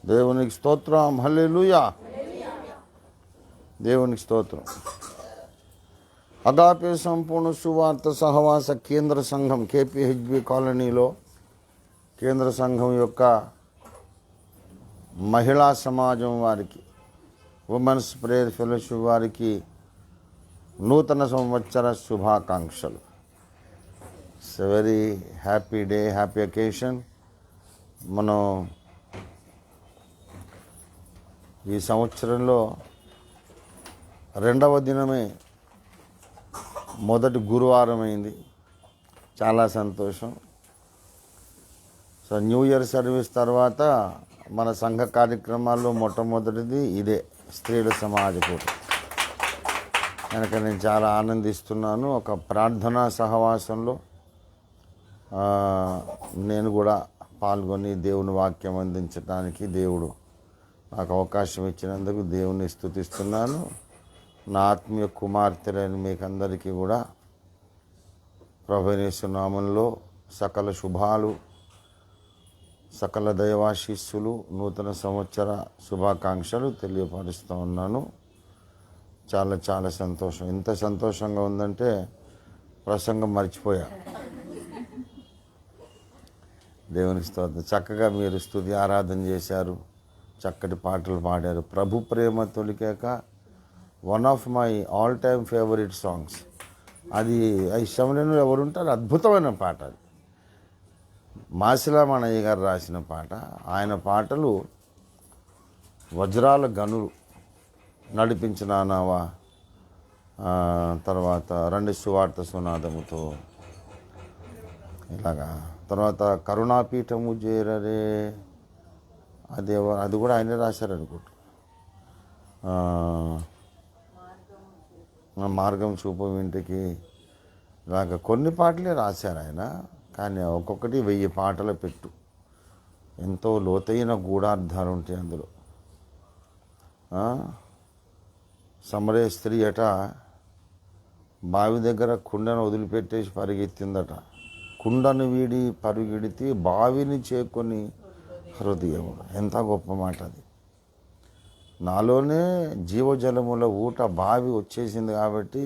దేవునికి స్తోత్రం. హల్లెలూయా. దేవునికి స్తోత్రం. అగాపే సంపూర్ణ సువార్త సహవాస కేంద్ర సంఘం కేపీహెచ్బి కాలనీలో కేంద్ర సంఘం యొక్క మహిళా సమాజం వారికి, ఉమెన్స్ ప్రేయర్ ఫెలోషిప్ వారికి నూతన సంవత్సర శుభాకాంక్షలు. It's a very happy day, happy occasion. మనం ఈ సంవత్సరంలో రెండవ దినమే మొదటి గురువారం అయింది. చాలా సంతోషం. సో న్యూ ఇయర్ సర్వీస్ తర్వాత మన సంఘ కార్యక్రమాల్లో మొట్టమొదటిది ఇదే, స్త్రీల సమాజ కూటమి. కనుక నేను చాలా ఆనందిస్తున్నాను. ఒక ప్రార్థనా సహవాసంలో నేను కూడా పాల్గొని దేవుని వాక్యం అందించడానికి దేవుడు నాకు అవకాశం ఇచ్చినందుకు దేవుని స్తుతిస్తున్నాను. నా ఆత్మీయ కుమార్తెలైన మీకు అందరికీ కూడా ప్రభువైన యేసు నామములో సకల శుభాలు, సకల దైవాశీస్సులు, నూతన సంవత్సర శుభాకాంక్షలు తెలియపరుస్తూ ఉన్నాను. చాలా చాలా సంతోషం. ఎంత సంతోషంగా ఉందంటే ప్రసంగం మర్చిపోయా. దేవునికి స్తోత్రం. చక్కగా మీరు స్తుతి ఆరాధన చేశారు, చక్కటి పాటలు పాడారు. ప్రభు ప్రేమ తొలికాక one of my all time favourite songs. అది ఐశ్వర్యంలో ఎవరుంటారు, అద్భుతమైన పాట. అది మాసిలా మనయ్య గారు రాసిన పాట. ఆయన పాటలు వజ్రాల గనులు. నడిపించిన నావా, తర్వాత రండి సువార్త సునాదముతో, ఇలాగా. తర్వాత కరుణాపీఠము చేరరే, అది కూడా ఆయనే రాశారు అనుకుంటా. మార్గం చూపు ఇంటికి, ఇలాగ కొన్ని పాటలే రాశారు ఆయన. కానీ ఒక్కొక్కటి 1000 పాటలు పెట్టు. ఎంతో లోతైన గూఢార్థాలు ఉంటాయి అందులో. సమరే స్త్రీ అట బావి దగ్గర కుండను వదిలిపెట్టేసి పరిగెత్తిందట. కుండను వీడి పరుగెడితే బావిని చేకొని హృదయం. ఎంత గొప్ప మాట అది. నాలోనే జీవజలముల ఊట బావి వచ్చేసింది కాబట్టి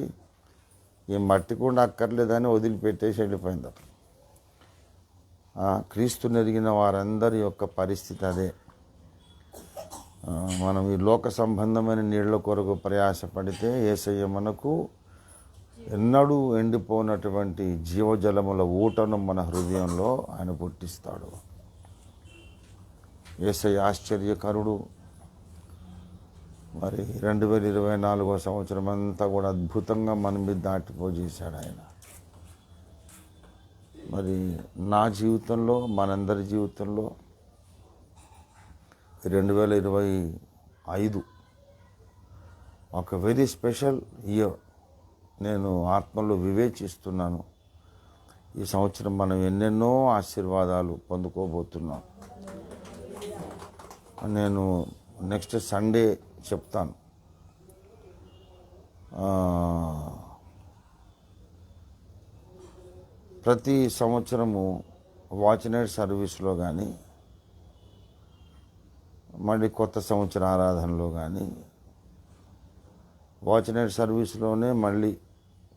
ఈ మట్టి కుండ అక్కర్లేదని వదిలిపెట్టేసి వెళ్ళిపోయిందట. క్రీస్తు నెరిగిన వారందరి యొక్క పరిస్థితి అదే. మనం ఈ లోక సంబంధమైన నీళ్ల కొరకు ప్రయాసపడితే యేసయ్య మనకు ఎన్నడూ ఎండిపోయినటువంటి జీవజలముల ఊటను మన హృదయంలో ఆయన పుట్టిస్తాడు. యేసయ్య ఆశ్చర్యకరుడు. మరి 2024 సంవత్సరం అంతా కూడా అద్భుతంగా మన మీద దాటిపోజేశాడు ఆయన. మరి నా జీవితంలో, మనందరి జీవితంలో 2025 ఒక వెరీ స్పెషల్ ఇయర్. నేను ఆత్మలో వివేచిస్తున్నాను. ఈ సంవత్సరం మనం ఎన్నెన్నో ఆశీర్వాదాలు పొందుకోబోతున్నాం. నేను నెక్స్ట్ సండే చెప్తాను. ప్రతి సంవత్సరము వాచ్ నైట్ సర్వీస్లో కానీ, మళ్ళీ కొత్త సంవత్సర ఆరాధనలో కానీ, వాచ్ నైట్ సర్వీస్లోనే మళ్ళీ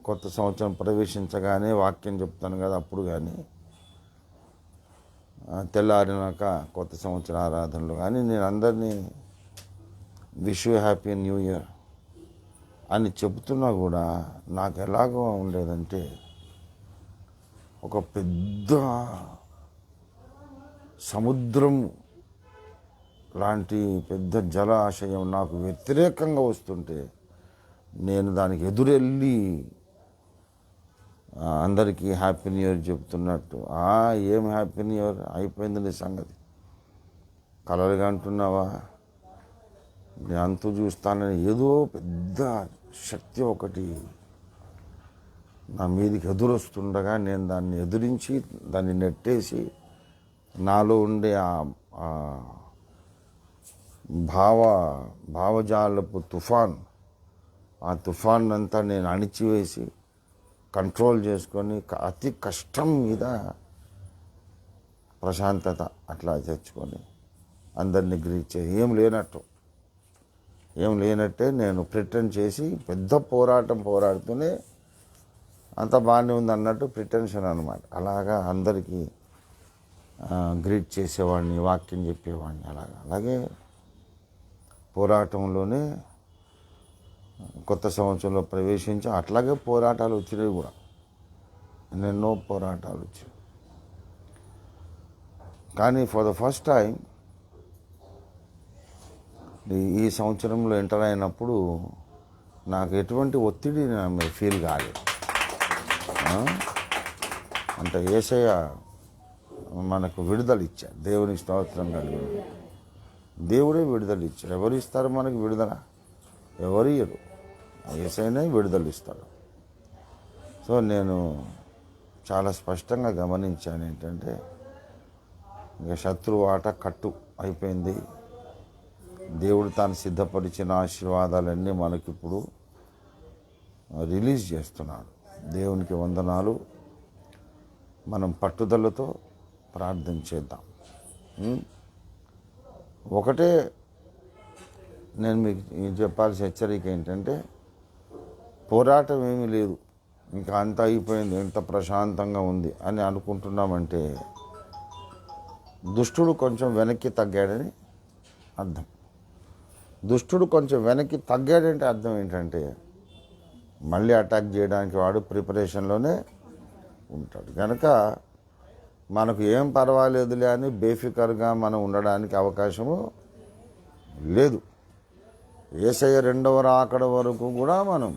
కొత్త సంవత్సరం ప్రవేశించగానే వాక్యం చెప్తాను కదా, అప్పుడు కానీ, తెల్లారినాక కొత్త సంవత్సర ఆరాధనలో కానీ నేను అందరినీ wish you happy new year అని చెబుతున్నా కూడా నాకు ఎలాగో ఉండేదంటే, ఒక పెద్ద సముద్రం లాంటి పెద్ద జలాశయం నాకు వ్యతిరేకంగా వస్తుంటే నేను దానికి ఎదురెళ్ళి అందరికీ హ్యాపీ న్యూ ఇయర్ చెప్తున్నట్టు. ఏం హ్యాపీ న్యూ ఇయర్, అయిపోయింది నీ సంగతి, కలలుగా అంటున్నావా, నేను అంతు చూస్తానని ఏదో పెద్ద శక్తి ఒకటి నా మీదకి ఎదురొస్తుండగా నేను దాన్ని ఎదురించి దాన్ని నెట్టేసి నాలో ఉండే భావజాలపు తుఫాన్, ఆ తుఫాన్ అంతా నేను అణిచివేసి కంట్రోల్ చేసుకొని అతి కష్టం మీద ప్రశాంతత అట్లా తెచ్చుకొని అందరినీ గ్రీట్ చేసి ఏం లేనట్టే నేను ప్రిటెండ్ చేసి పెద్ద పోరాడుతూనే అంత బాగానే ఉంది అన్నట్టు ప్రిటెన్షన్ అనమాట. అలాగా అందరికీ గ్రీట్ చేసేవాడిని, వాక్యం చెప్పేవాడిని. అలాగే పోరాటంలోనే కొత్త సంవత్సరంలో ప్రవేశించి అట్లాగే పోరాటాలు వచ్చినాయి కూడా, ఎన్నెన్నో పోరాటాలు వచ్చాయి. కానీ ఫర్ ద ఫస్ట్ టైం ఈ సంవత్సరంలో ఎంటర్ అయినప్పుడు నాకు ఎటువంటి ఒత్తిడి నా మీద ఫీల్ కాలేదు. అంటే యేసయ్య మనకు విడుదల ఇచ్చాడు. దేవునికి స్తోత్రం కలిగి దేవుడే విడుదల ఇచ్చాడు. ఎవరు ఇస్తారు మనకు విడుదల? ఎవరు ఇయ్యరు, యేసయ్యనే విడుదల ఇస్తాడు. సో నేను చాలా స్పష్టంగా గమనించాను ఏంటంటే, ఇక శత్రువు ఆట కట్టు అయిపోయింది. దేవుడు తాను సిద్ధపరిచిన ఆశీర్వాదాలన్నీ మనకిప్పుడు రిలీజ్ చేస్తున్నాడు. దేవునికి వందనాలు. మనం పట్టుదలతో ప్రార్థన చేద్దాం. ఒకటే నేను మీకు చెప్పాల్సిన హెచ్చరిక ఏంటంటే, పోరాటం ఏమీ లేదు, ఇంకా అంత అయిపోయింది, ఎంత ప్రశాంతంగా ఉంది అని అనుకుంటున్నామంటే దుష్టుడు కొంచెం వెనక్కి తగ్గాడని అర్థం. దుష్టుడు కొంచెం వెనక్కి తగ్గాడంటే అర్థం ఏంటంటే, మళ్ళీ అటాక్ చేయడానికి వాడు ప్రిపరేషన్లోనే ఉంటాడు. కనుక మనకు ఏం పర్వాలేదులే అని బేఫికర్గా మనం ఉండడానికి అవకాశము లేదు. యేసయ్య రెండవ రాకడ వరకు కూడా మనం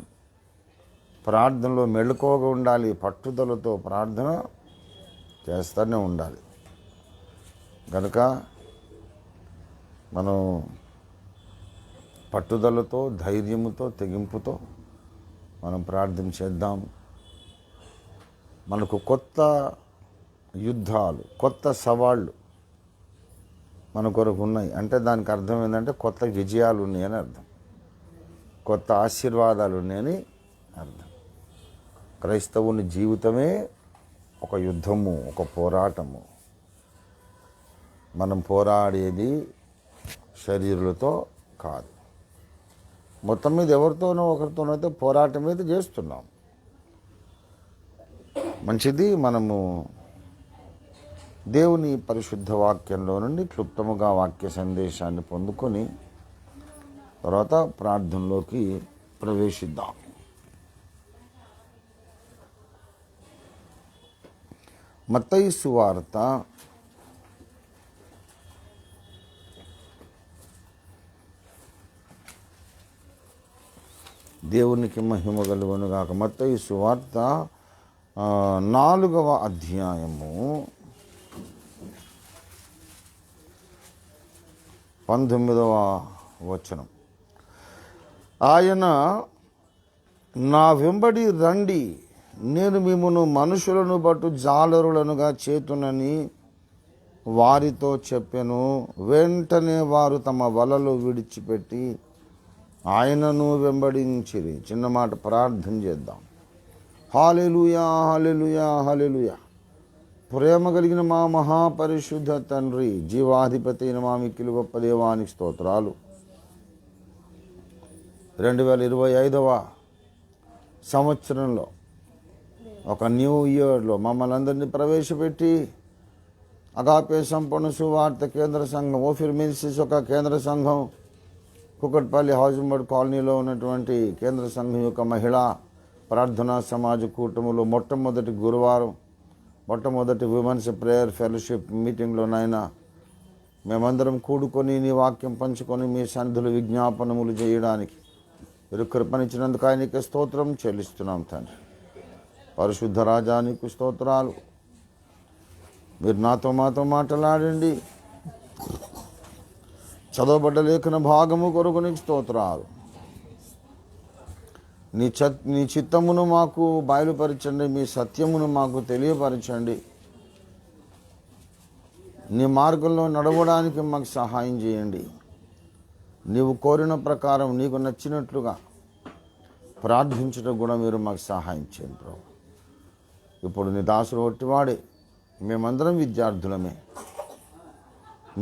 ప్రార్థనలో మెళుకువగా ఉండాలి. పట్టుదలతో ప్రార్థన చేస్తూనే ఉండాలి. కనుక మనం పట్టుదలతో, ధైర్యముతో, తెగింపుతో మనం ప్రార్థన చేద్దాం. మనకు కొత్త యుద్ధాలు, కొత్త సవాళ్ళు మన కొరకు ఉన్నాయి. అంటే దానికి అర్థం ఏంటంటే కొత్త విజయాలు ఉన్నాయని అర్థం, కొత్త ఆశీర్వాదాలు ఉన్నాయని అర్థం. క్రైస్తవుని జీవితమే ఒక యుద్ధము, ఒక పోరాటము. మనం పోరాడేది శరీరులతో కాదు. మొత్తం మీద ఎవరితోనో ఒకరితోనో అయితే పోరాటం మీద చేస్తున్నాం. మంచిది. మనము దేవుని పరిశుద్ధ వాక్యంలో నుండి క్లుప్తముగా వాక్య సందేశాన్ని పొందుకొని తర్వాత ప్రార్థనలోకి ప్రవేశిద్దాం. మత్తయి సువార్త 4వ అధ్యాయము 19వ వచనం. ఆయన, నా వెంబడి రండి, నేను మిమ్మును మనుషులను బట్టు జాలరులనుగా చేతునని వారితో చెప్పెను. వెంటనే వారు తమ వలలు విడిచిపెట్టి ఆయనను వెంబడించిరి. చిన్న మాట ప్రార్థన చేద్దాం. హల్లెలూయా, హల్లెలూయా, హల్లెలూయా. ప్రేమ కలిగిన మా మహాపరిశుద్ధ తండ్రి, జీవాధిపతి అయిన మా మిక్కిలి గొప్ప దేవానికి స్తోత్రాలు. 2025వ సంవత్సరంలో ఒక న్యూ ఇయర్లో మమ్మల్ని అందరినీ ప్రవేశపెట్టి అగాపే సంపూర్ణ సువార్త కేంద్ర సంఘం, ఓఫిర్ మినిస్ట్రీస్ ఒక కేంద్ర సంఘం, కుకట్పల్లి హౌసింగ్ కాలనీలో ఉన్నటువంటి కేంద్ర సంఘం యొక్క మహిళా ప్రార్థనా సమాజ కూటములో మొట్టమొదటి గురువారం, మొట్టమొదటి విమెన్స్ ప్రేయర్ ఫెలోషిప్ మీటింగ్లోనైనా మేమందరం కూడుకొని నీ వాక్యం పంచుకొని మీ సన్నిధులు విజ్ఞాపనములు చేయడానికి మీరు కృపనిచ్చినందుకు ఆయనకి స్తోత్రం చెల్లిస్తున్నాం తండ్రి. పరిశుద్ధ రాజానికి స్తోత్రాలు. మీరు మాతో మాట్లాడండి. చదవబడ్డ లేఖన భాగము కొరకు నీకు స్తోత్రాలు. నీ చిత్తమును మాకు బయలుపరచండి, మీ సత్యమును మాకు తెలియపరచండి. నీ మార్గంలో నడవడానికి మాకు సహాయం చేయండి. నీవు కోరిన ప్రకారం నీకు నచ్చినట్లుగా ప్రార్థించడం కూడా మీరు మాకు సహాయం చేయండి ప్రభు. ఇప్పుడు నీ దాసుడు ఒట్టివాడే, మేమందరం విద్యార్థులమే,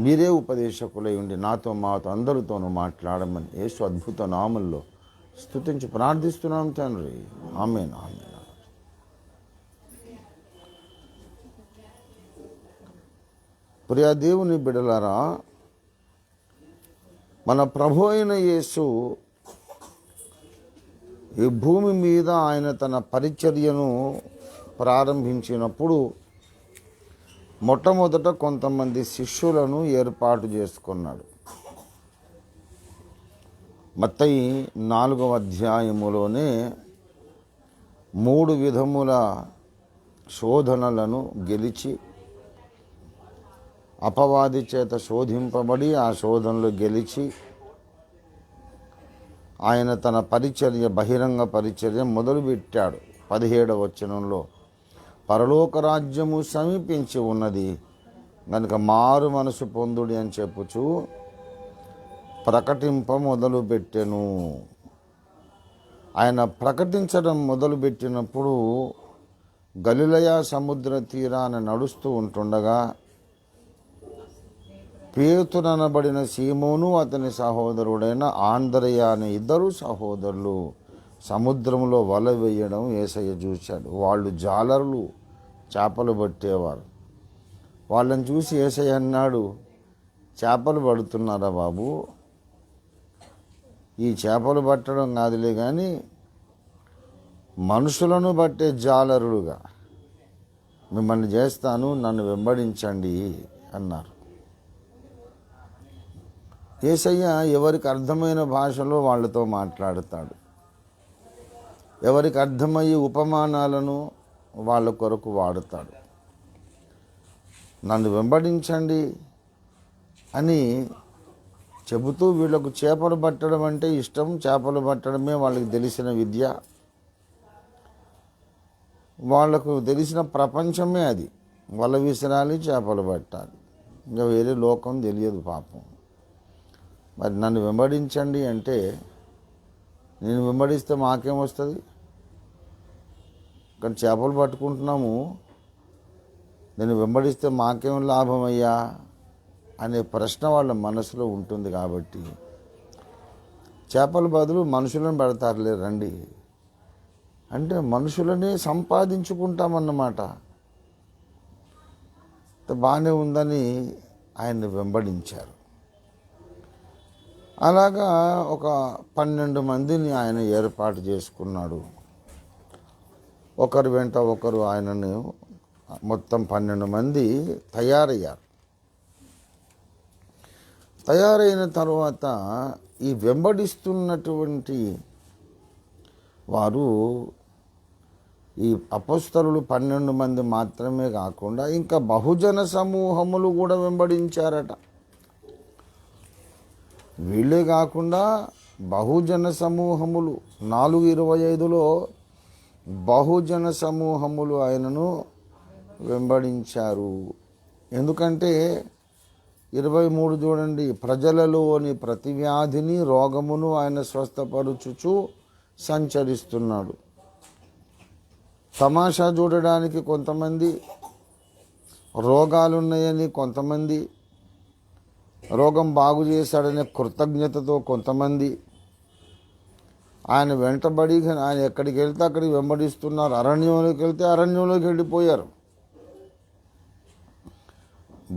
మీరే ఉపదేశకులై ఉండి నాతో మాతో అందరితోనూ మాట్లాడమని యేసు అద్భుత నామంలో స్తుతించి ప్రార్థిస్తున్నాం తండ్రి. ఆమేన్, ఆమేన్. ప్రియ దేవుని బిడ్డలారా, మన ప్రభు అయిన యేసు ఈ భూమి మీద ఆయన తన పరిచర్యను ప్రారంభించినప్పుడు మొట్టమొదట కొంతమంది శిష్యులను ఏర్పాటు చేసుకున్నాడు. మత్తయి 4వ అధ్యాయములోనే 3 విధముల శోధనలను గెలిచి అపవాది చేత శోధింపబడి ఆ శోధనలు గెలిచి ఆయన తన పరిచర్య, బహిరంగ పరిచర్య మొదలుపెట్టాడు. 17వ వచనంలో పరలోక రాజ్యము సమీపించి ఉన్నది కనుక మారు మనసు పొందుడి అని చెప్పుచు ప్రకటింప మొదలుపెట్టెను. ఆయన ప్రకటించడం మొదలుపెట్టినప్పుడు గలిలయ సముద్ర తీరాన నడుస్తూ ఉంటుండగా పేతురనబడిన సీమోను అతని సహోదరుడైన ఆంద్రయ అనే 2 సహోదరులు సముద్రంలో వల వేయడం యేసయ్య చూశాడు. వాళ్ళు జాలరులు, చేపలు పట్టేవారు. వాళ్ళని చూసి యేసయ్య అన్నాడు, చేపలు పడుతున్నారా బాబు? ఈ చేపలు పట్టడం కాదులే కానీ మనుషులను బట్టే జాలరులుగా మిమ్మల్ని చేస్తాను, నన్ను వెంబడించండి అన్నారు. యేసయ్య ఎవరికి అర్థమైన భాషలో వాళ్ళతో మాట్లాడతాడు. ఎవరికి అర్థమయ్యే ఉపమానాలను వాళ్ళ కొరకు వాడుతాడు. నన్ను వెంబడించండి అని చెబుతూ వీళ్ళకు చేపలు పట్టడం అంటే ఇష్టం. చేపలు పట్టడమే వాళ్ళకి తెలిసిన విద్య, వాళ్లకు తెలిసిన ప్రపంచమే అది. వల విసరాలి, చేపలు పట్టాలి, ఇంకా వేరే లోకం తెలియదు పాపం. మరి నన్ను వెంబడించండి అంటే నేను వెంబడిస్తే మాకేమొస్తుంది? ఇక్కడ చేపలు పట్టుకుంటున్నాము, నేను వెంబడిస్తే మాకేం లాభం అయ్యా అనే ప్రశ్న వాళ్ళ మనసులో ఉంటుంది. కాబట్టి చేపల బదులు మనుషులను పెడతారులే రండి అంటే మనుషులనే సంపాదించుకుంటామన్నమాట. బాగానే ఉందని ఆయన్ని వెంబడించారు. అలాగా ఒక 12 మందిని ఆయన ఏర్పాటు చేసుకున్నాడు. ఒకరి వెంట ఒకరు ఆయనను, మొత్తం 12 మంది తయారయ్యారు. తయారైన తర్వాత ఈ వెంబడిస్తున్నటువంటి వారు ఈ అపోస్తలులు 12 మంది మాత్రమే కాకుండా ఇంకా బహుజన సమూహములు కూడా వెంబడించారట. వీళ్ళే కాకుండా బహుజన సమూహములు 4:25లో బహుజన సమూహములు ఆయనను వెంబడించారు. ఎందుకంటే 23 చూడండి, ప్రజలలోని ప్రతి వ్యాధిని రోగమును ఆయన స్వస్థపరుచుచు సంచరిస్తున్నాడు. తమాషా చూడడానికి కొంతమంది, రోగాలున్నాయని కొంతమంది, రోగం బాగు చేశాడనే కృతజ్ఞతతో కొంతమంది, ఆయన వెంటబడి ఆయన ఎక్కడికి వెళ్తే అక్కడికి వెంబడిస్తున్నారు. అరణ్యంలోకి వెళ్తే అరణ్యంలోకి వెళ్ళిపోయారు.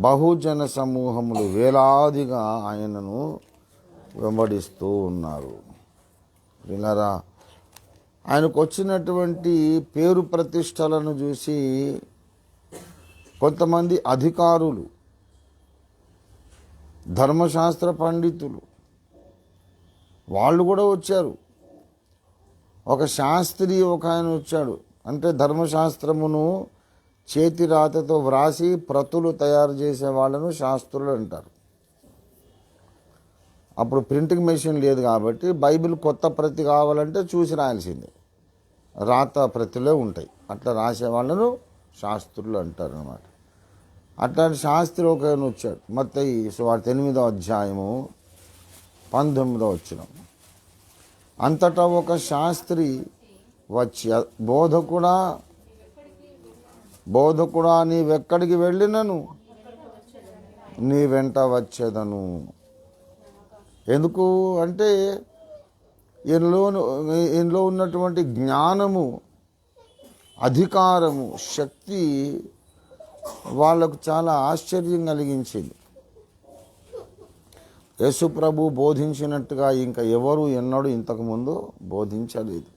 బహుజన సమూహములు వేలాదిగా ఆయనను వెంబడిస్తూ ఉన్నారు. వినరా, ఆయనకు వచ్చినటువంటి పేరు ప్రతిష్టలను చూసి కొంతమంది అధికారులు, ధర్మశాస్త్ర పండితులు వాళ్ళు కూడా వచ్చారు. ఒక శాస్త్రి ఒక ఆయన వచ్చాడు. అంటే ధర్మశాస్త్రమును చేతి రాతతో వ్రాసి ప్రతులు తయారు చేసే వాళ్ళను శాస్త్రులు అంటారు. అప్పుడు ప్రింటింగ్ మెషిన్ లేదు కాబట్టి బైబిల్ కొత్త ప్రతి కావాలంటే చూసి రాయాల్సిందే, రాత ప్రతిలో ఉంటాయి. అట్లా రాసే వాళ్ళను శాస్త్రులు అంటారు అన్నమాట. అట్లాంటి శాస్త్రి ఒక ఆయన వచ్చాడు. మత్తయి సువార్త 8వ అధ్యాయము 19వ వచనం. అంతటా ఒక శాస్త్రి వచ్చి, బోధకుడా బోధకుడా, నీవెక్కడికి వెళ్ళినను నీ వెంట వచ్చేదను. ఎందుకు అంటే ఈయనలో ఉన్నటువంటి జ్ఞానము, అధికారము, శక్తి వాళ్ళకు చాలా ఆశ్చర్యం కలిగించింది. యేసు ప్రభు బోధించినట్టుగా ఇంకా ఎవరు ఎన్నడూ ఇంతకుముందు బోధించలేదు.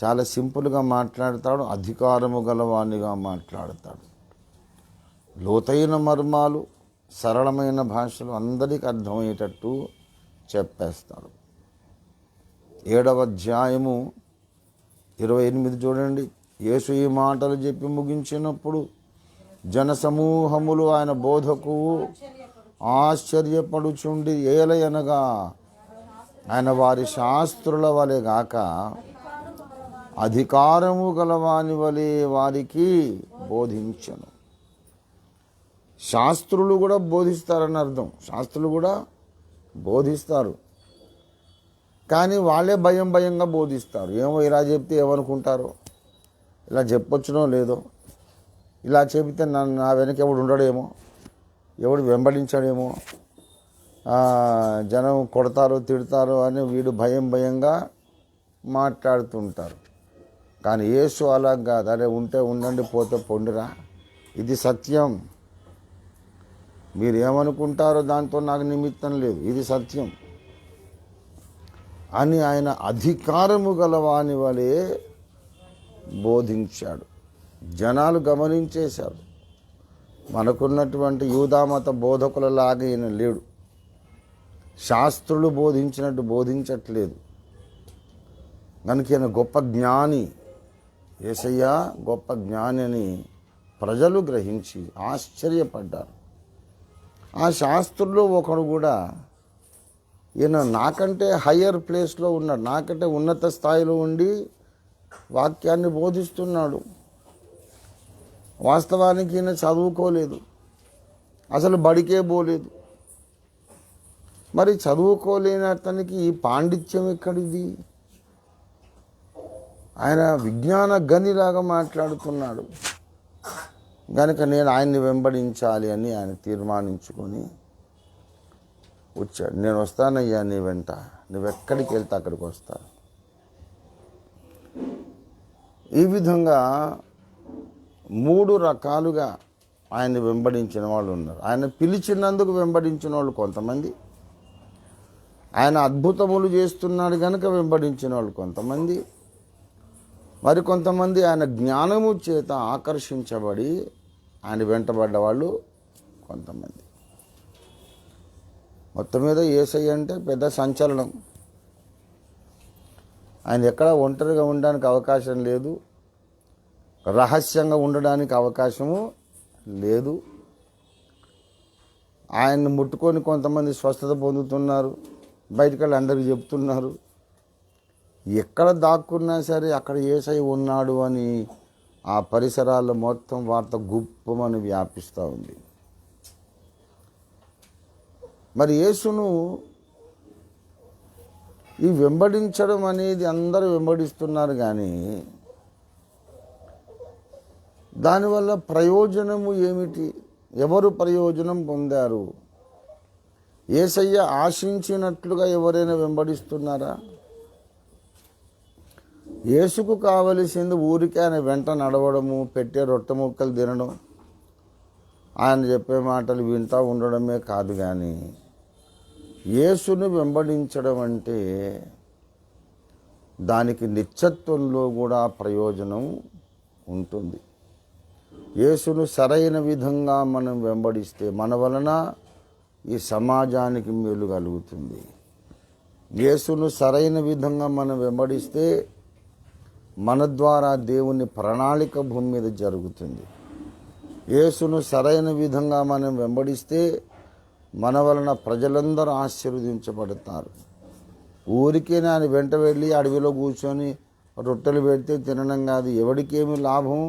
చాలా సింపుల్గా మాట్లాడతాడు, అధికారము గలవానిగా మాట్లాడతాడు. లోతైన మర్మాలు, సరళమైన భాషలు అందరికీ అర్థమయ్యేటట్టు చెప్పేస్తాడు. 7వ అధ్యాయము 28 చూడండి. యేసు ఈ మాటలు చెప్పి ముగించినప్పుడు జనసమూహములు ఆయన బోధకు ఆశ్చర్యపడుచుండి, ఏలయనగా ఆయన వారి శాస్త్రుల వలె గాక అధికారము గలవాని వలె వారికి బోధించను. శాస్త్రులు కూడా బోధిస్తారని అర్థం. శాస్త్రులు కూడా బోధిస్తారు, కానీ వాళ్ళే భయంగా బోధిస్తారు. ఏమో ఇలా చెప్తే ఏమనుకుంటారో, ఇలా చెప్పొచ్చునో లేదో, ఇలా చెబితే నా వెనక ఎవడు ఉండడేమో, ఎవడు వెంబడించడేమో, జనం కొడతారో తిడతారో అని వీడు భయంగా మాట్లాడుతుంటారు. కానీ యేసు అలా కాదు. అరే ఉంటే ఉండండి, పోతే పొండిరా, ఇది సత్యం, మీరు ఏమనుకుంటారో దాంతో నాకు నిమిత్తం లేదు, ఇది సత్యం అని ఆయన అధికారము గలవాని వలె బోధించాడు. జనాలు గమనించేశారు. మనకున్నటువంటి యూదామత బోధకులలాగా ఈయన లేడు. శాస్త్రులు బోధించినట్టు బోధించట్లేదు. కనుక ఈయన గొప్ప జ్ఞాని, యేసయ్య గొప్ప జ్ఞాని అని ప్రజలు గ్రహించి ఆశ్చర్యపడ్డారు. ఆ శాస్త్రుల్లో ఒకడు కూడా ఈయన నాకంటే హయ్యర్ ప్లేస్లో ఉన్నాడు, నాకంటే ఉన్నత స్థాయిలో ఉండి వాక్యాన్ని బోధిస్తున్నాడు. వాస్తవానికి ఈయన చదువుకోలేదు, అసలు బడికే పోలేదు. మరి చదువుకోలేని అతనికి ఈ పాండిత్యం ఎక్కడిది? ఆయన విజ్ఞాన గనిలాగా మాట్లాడుతున్నాడు. కనుక నేను ఆయన్ని వెంబడించాలి అని ఆయన తీర్మానించుకొని వచ్చాడు. నేను వస్తానయ్యా నీ వెంట, నువ్వెక్కడికి వెళ్తే అక్కడికి వస్తాను. ఈ విధంగా 3 రకాలుగా ఆయన్ని వెంబడించిన వాళ్ళు ఉన్నారు. ఆయన పిలిచినందుకు వెంబడించిన వాళ్ళు కొంతమంది, ఆయన అద్భుతములు చేస్తున్నాడు కనుక వెంబడించిన వాళ్ళు కొంతమంది, మరి కొంతమంది ఆయన జ్ఞానము చేత ఆకర్షించబడి ఆయన వెంటబడ్డ వాళ్ళు కొంతమంది. మొత్తం మీద యేసయ్య అంటే పెద్ద సంచలనం. ఆయన ఎక్కడ ఒంటరిగా ఉండడానికి అవకాశం లేదు, రహస్యంగా ఉండడానికి అవకాశము లేదు. ఆయన్ని ముట్టుకొని కొంతమంది స్వస్థత పొందుతున్నారు, బయటికి వెళ్ళి అందరికీ చెప్తున్నారు. ఎక్కడ దాక్కున్నా సరే అక్కడ యేసయ్య ఉన్నాడు అని ఆ పరిసరాల్లో మొత్తం వార్త గుప్పమని వ్యాపిస్తూ ఉంది. మరి యేసును ఈ వెంబడించడం అనేది అందరూ వెంబడిస్తున్నారు, కానీ దానివల్ల ప్రయోజనము ఏమిటి? ఎవరు ప్రయోజనం పొందారు? యేసయ్య ఆశించినట్లుగా ఎవరైనా వెంబడిస్తున్నారా? యేసుకు కావలసింది ఊరికే ఆయన వెంట నడవడము, పెట్టే రొట్టె ముక్కలు తినడం, ఆయన చెప్పే మాటలు వింటూ ఉండడమే కాదు. కానీ యేసును వెంబడించడం అంటే దానికి నిత్యత్వంలో కూడా ప్రయోజనం ఉంటుంది. యేసును సరైన విధంగా మనం వెంబడిస్తే మన వలన ఈ సమాజానికి మేలు కలుగుతుంది. యేసును సరైన విధంగా మనం వెంబడిస్తే మన ద్వారా దేవుని ప్రణాళిక భూమి మీద జరుగుతుంది. యేసును సరైన విధంగా మనం వెంబడిస్తే మన వలన ప్రజలందరూ ఆశీర్వదించబడతారు. ఊరికే ఆయన వెంట వెళ్ళి అడవిలో కూర్చొని రొట్టెలు పెడితే తినడం కాదు, ఎవరికేమి లాభం?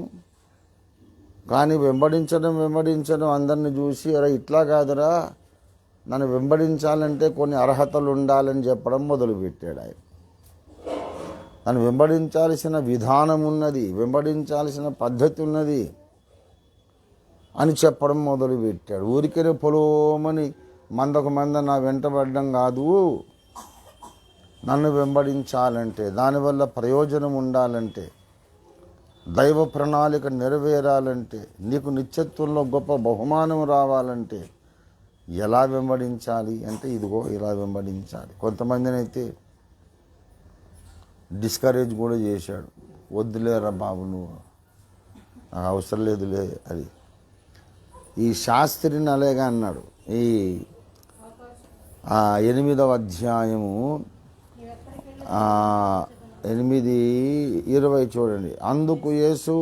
కానీ వెంబడించడం అందరిని చూసి అరే ఇట్లా కాదురా, నన్ను వెంబడించాలంటే కొన్ని అర్హతలు ఉండాలని చెప్పడం మొదలుపెట్టాడు ఆయన. తను వెంబడించాల్సిన విధానం ఉన్నది, వెంబడించాల్సిన పద్ధతి ఉన్నది అని చెప్పడం మొదలుపెట్టాడు. ఊరికే పొలోమని మందకు మంద నా వెంటబడడం కాదు, నన్ను వెంబడించాలంటే, దానివల్ల ప్రయోజనం ఉండాలంటే, దైవ ప్రణాళిక నెరవేరాలంటే, నీకు నిత్యత్వంలో గొప్ప బహుమానం రావాలంటే ఎలా వెంబడించాలి అంటే ఇదిగో ఇలా వెంబడించాలి. కొంతమందిని అయితే డిస్కరేజ్ కూడా చేశాడు. వద్దులేరా బాబు, నువ్వు నాకు అవసరం లేదులే అది. ఈ శాస్త్రిని అలాగే అన్నాడు. ఈ 8వ అధ్యాయము 8:20 చూడండి. అందుకు యేసు,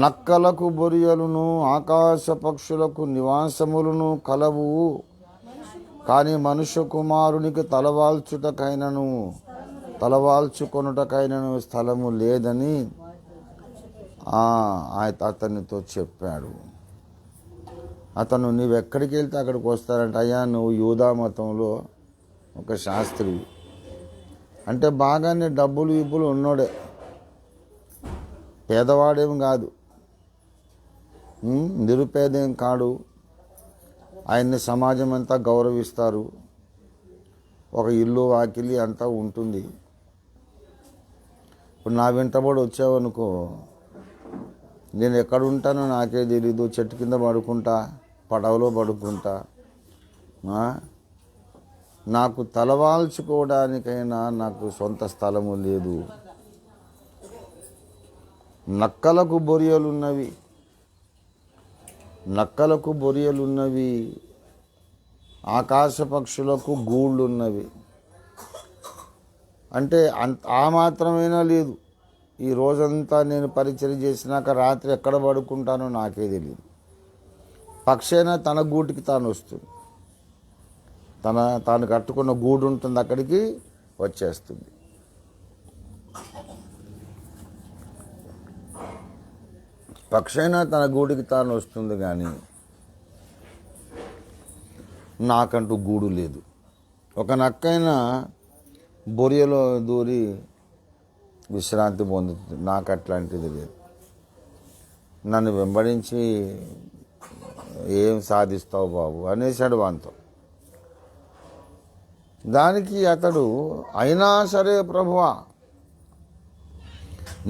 నక్కలకు బొరియలును ఆకాశ పక్షులకు నివాసములను కలవు, కానీ మనుష్య కుమారునికి తలవాల్చుకొనుటకైనను స్థలము లేదని అతనితో చెప్పాడు. అతను నీవెక్కడికి వెళ్తే అక్కడికి వస్తారంట. అయ్యా, నువ్వు యూదా మతంలో ఒక శాస్త్రి అంటే బాగానే డబ్బులు ఇబ్బులు ఉన్నోడే, పేదవాడేం కాదు, నిరుపేదేం కాడు. ఆయన్ని సమాజం అంతా గౌరవిస్తారు, ఒక ఇల్లు వాకిలి అంతా ఉంటుంది. ఇప్పుడు నా వెంటబడి వచ్చావనుకో, నేను ఎక్కడ ఉంటానో నాకే తెలీదు. చెట్టు కింద పడుకుంటా, పడవలో పడుకుంటా, నాకు తలవాల్చుకోవడానికైనా నాకు సొంత స్థలము లేదు. నక్కలకు బొరియలున్నవి, ఆకాశ పక్షులకు గూళ్ళున్నవి. అంటే ఆ మాత్రమైనా లేదు. ఈ రోజంతా నేను పరిచయం చేసినాక రాత్రి ఎక్కడ పడుకుంటానో నాకే తెలియదు. పక్షైనా తన గూటికి తాను వస్తుంది, తాను కట్టుకున్న గూడు ఉంటుంది, అక్కడికి వచ్చేస్తుంది. పక్షైనా తన గూడికి తాను వస్తుంది, కానీ నాకంటూ గూడు లేదు. ఒక నక్కైనా బొరియలో దూరి విశ్రాంతి పొందుతుంది, నాకు అట్లాంటిది లేదు. నన్ను వెంబడించి ఏం సాధిస్తావు బాబు అనేసాడు వాంతో. దానికి అతడు, అయినా సరే ప్రభువా,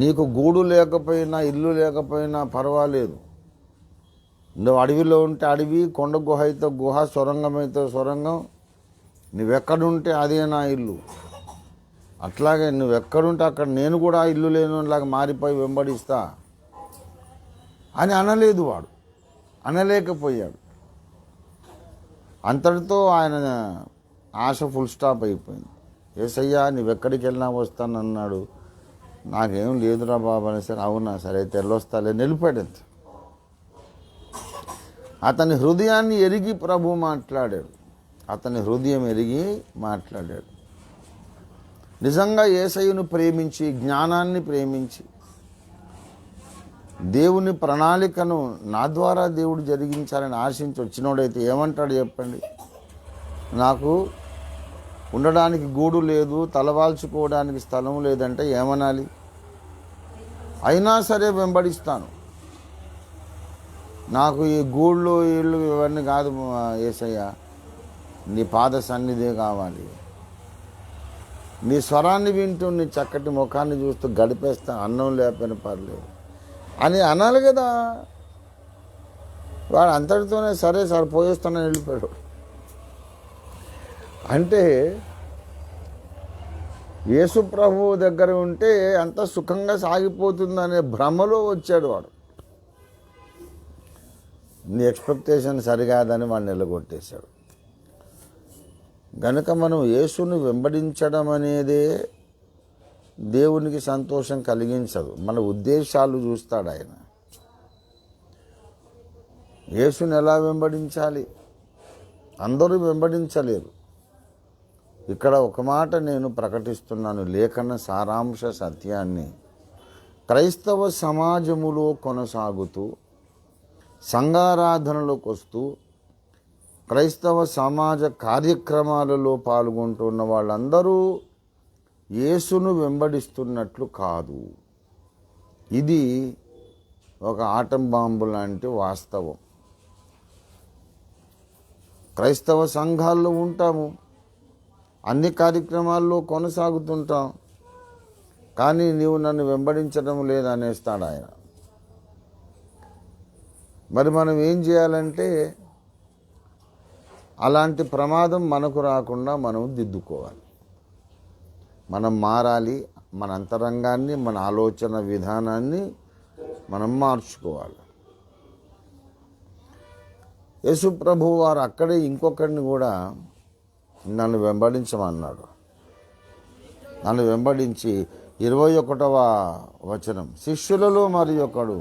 నీకు గూడు లేకపోయినా ఇల్లు లేకపోయినా పర్వాలేదు. నువ్వు అడవిలో ఉంటే అడవి, కొండ గుహ అయితే గుహ, సొరంగం అయితే సొరంగం, నువ్వెక్కడుంటే అదే నా ఇల్లు. అట్లాగే నువ్వెక్కడుంటే అక్కడ నేను కూడా ఇల్లు లేనిలాగా మారిపోయి వెంబడిస్తా అని అనలేదు. వాడు అనలేకపోయాడు. అంతటితో ఆయన ఆశ ఫుల్ స్టాప్ అయిపోయింది. యేసయ్యా, నువ్వెక్కడికి వెళ్ళినా వస్తానన్నాడు, నాకేం లేదురా బాబు అనేసరి. అవునా, సరే అయితే వెళ్ళొస్తాలే, నిలిపాడు. అతని హృదయాన్ని ఎరిగి ప్రభు మాట్లాడాడు. అతని హృదయం ఎరిగి మాట్లాడాడు. నిజంగా యేసయ్యను ప్రేమించి, జ్ఞానాన్ని ప్రేమించి, దేవుని ప్రణాళికను నా ద్వారా దేవుడు జరిగించాలని ఆశించి వచ్చినోడైతే ఏమంటాడు చెప్పండి? నాకు ఉండడానికి గూడు లేదు, తలవాల్చుకోవడానికి స్థలం లేదంటే ఏమనాలి? అయినా సరే వెంబడిస్తాను, నాకు ఈ గూళ్ళు ఇళ్ళు ఇవన్నీ కాదు యేసయ్య, నీ పాద సన్నిధే కావాలి. నీ స్వరాన్ని వింటూ నీ చక్కటి ముఖాన్ని చూస్తూ గడిపేస్తాను, అన్నం లేకపోయినా పర్లేదు అని అనాలి కదా. వాడు అంతటితోనే సరే సార్ పోయేస్తానని వెళ్ళిపోయాడు. అంటే యేసు ప్రభువు దగ్గర ఉంటే అంత సుఖంగా సాగిపోతుందనే భ్రమలో వచ్చాడు వాడు. నీ ఎక్స్పెక్టేషన్ సరికాదని వాడిని నిలగొట్టేశాడు. గనుక మనం యేసుని వెంబడించడం అనేదే దేవునికి సంతోషం కలిగించదు. మన ఉద్దేశాలు చూస్తాడు ఆయన. యేసుని ఎలా వెంబడించాలి? అందరూ వెంబడించలేరు. ఇక్కడ ఒక మాట నేను ప్రకటిస్తున్నాను, లేఖన సారాంశ సత్యాన్ని. క్రైస్తవ సమాజములో కొనసాగుతూ, సంఘారాధనలోకి వస్తూ, క్రైస్తవ సమాజ కార్యక్రమాలలో పాల్గొంటున్న వాళ్ళందరూ యేసును వెంబడిస్తున్నట్లు కాదు. ఇది ఒక ఆటం బాంబు లాంటి వాస్తవం. క్రైస్తవ సంఘాల్లో ఉంటాము, అన్ని కార్యక్రమాల్లో కొనసాగుతుంటాం, కానీ నీవు నన్ను వెంబడించడం లేదనేస్తాడు ఆయన. మరి మనం ఏం చేయాలంటే అలాంటి ప్రమాదం మనకు రాకుండా మనం దిద్దుకోవాలి. మనం మారాలి, మన అంతరంగాన్ని, మన ఆలోచన విధానాన్ని మనం మార్చుకోవాలి. యేసు ప్రభువు వారు అక్కడే ఇంకొకరిని కూడా నన్ను వెంబడించమన్నాడు. నన్ను వెంబడించి 21వ వచనం, శిష్యులలో మరి ఒకడు,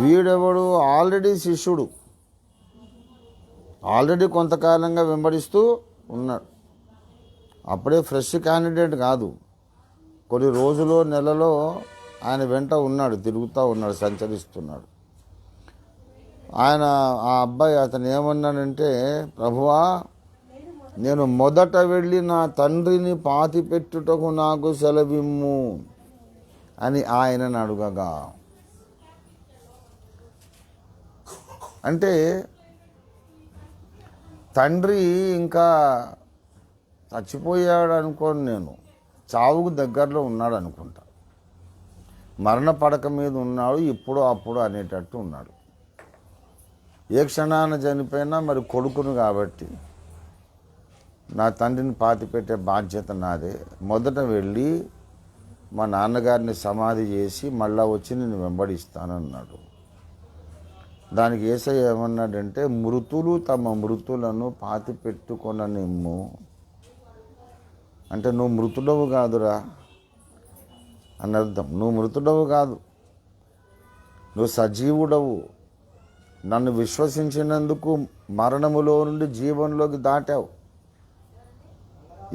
వీడెవడు ఆల్రెడీ శిష్యుడు, ఆల్రెడీ కొంతకాలంగా వెంబడిస్తూ ఉన్నాడు. అప్పుడే ఫ్రెష్ క్యాండిడేట్ కాదు, కొన్ని రోజులో నెలలో ఆయన వెంట ఉన్నాడు, తిరుగుతూ ఉన్నాడు, సంచరిస్తున్నాడు. ఆయన ఆ అబ్బాయి అతను ఏమన్నానంటే, ప్రభువా నేను మొదట వెళ్ళి నా తండ్రిని పాతిపెట్టుటకు నాకు సెలవిమ్ము అని ఆయనను అడుగగా, అంటే తండ్రి ఇంకా చచ్చిపోయాడు అనుకోను, నేను చావుకు దగ్గరలో ఉన్నాడు అనుకుంటా, మరణ పడక మీద ఉన్నాడు, ఇప్పుడు అప్పుడు అనేటట్టు ఉన్నాడు. ఏ క్షణాన చనిపోయినా మరి కొడుకును కాబట్టి నా తండ్రిని పాతిపెట్టే బాధ్యత నాదే. మొదట వెళ్ళి మా నాన్నగారిని సమాధి చేసి మళ్ళా వచ్చి నేను వెంబడిస్తానన్నాడు. దానికి యేసయ్య ఏమన్నాడంటే, మృతులు తమ మృతులను పాతిపెట్టుకొననిమ్ము. అంటే నువ్వు మృతుడవు కాదురా అని అర్థం. నువ్వు మృతుడవు కాదు, నువ్వు సజీవుడవు. నన్ను విశ్వసించినందుకు మరణములో నుండి జీవంలోకి దాటావు.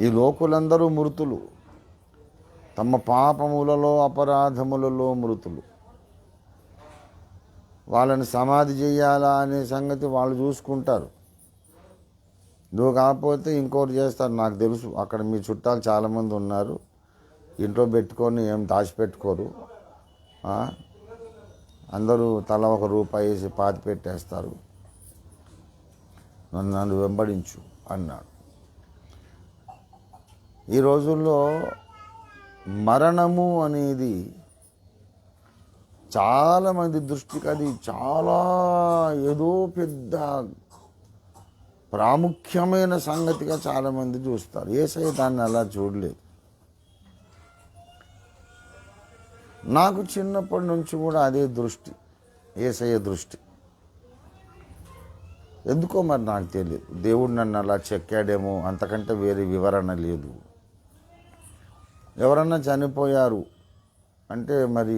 ఈ లోకులందరూ మృతులు, తమ పాపములలో అపరాధములలో మృతులు. వాళ్ళని సమాధి చేయాలా అనే సంగతి వాళ్ళు చూసుకుంటారు. నువ్వు కాకపోతే ఇంకోటి చేస్తారు. నాకు తెలుసు, అక్కడ మీ చుట్టాలు చాలామంది ఉన్నారు, ఇంట్లో పెట్టుకొని ఏం దాచిపెట్టుకోరు, అందరూ తల ₹1 వేసి పాతి పెట్టేస్తారు. నన్ను వెంబడించు అన్నాడు. ఈ రోజుల్లో మరణము అనేది చాలామంది దృష్టికి అది చాలా ఏదో పెద్ద ప్రాముఖ్యమైన సంగతిగా చాలామంది చూస్తారు. యేసయ్య దాన్ని అలా చూడలేదు. నాకు చిన్నప్పటి నుంచి కూడా అదే దృష్టి, యేసయ్య దృష్టి. ఎందుకో మరి నాకు తెలియదు, దేవుడు నన్ను అలా చెక్కాడేమో, అంతకంటే వేరే వివరణ లేదు. ఎవరన్నా చనిపోయారు అంటే మరి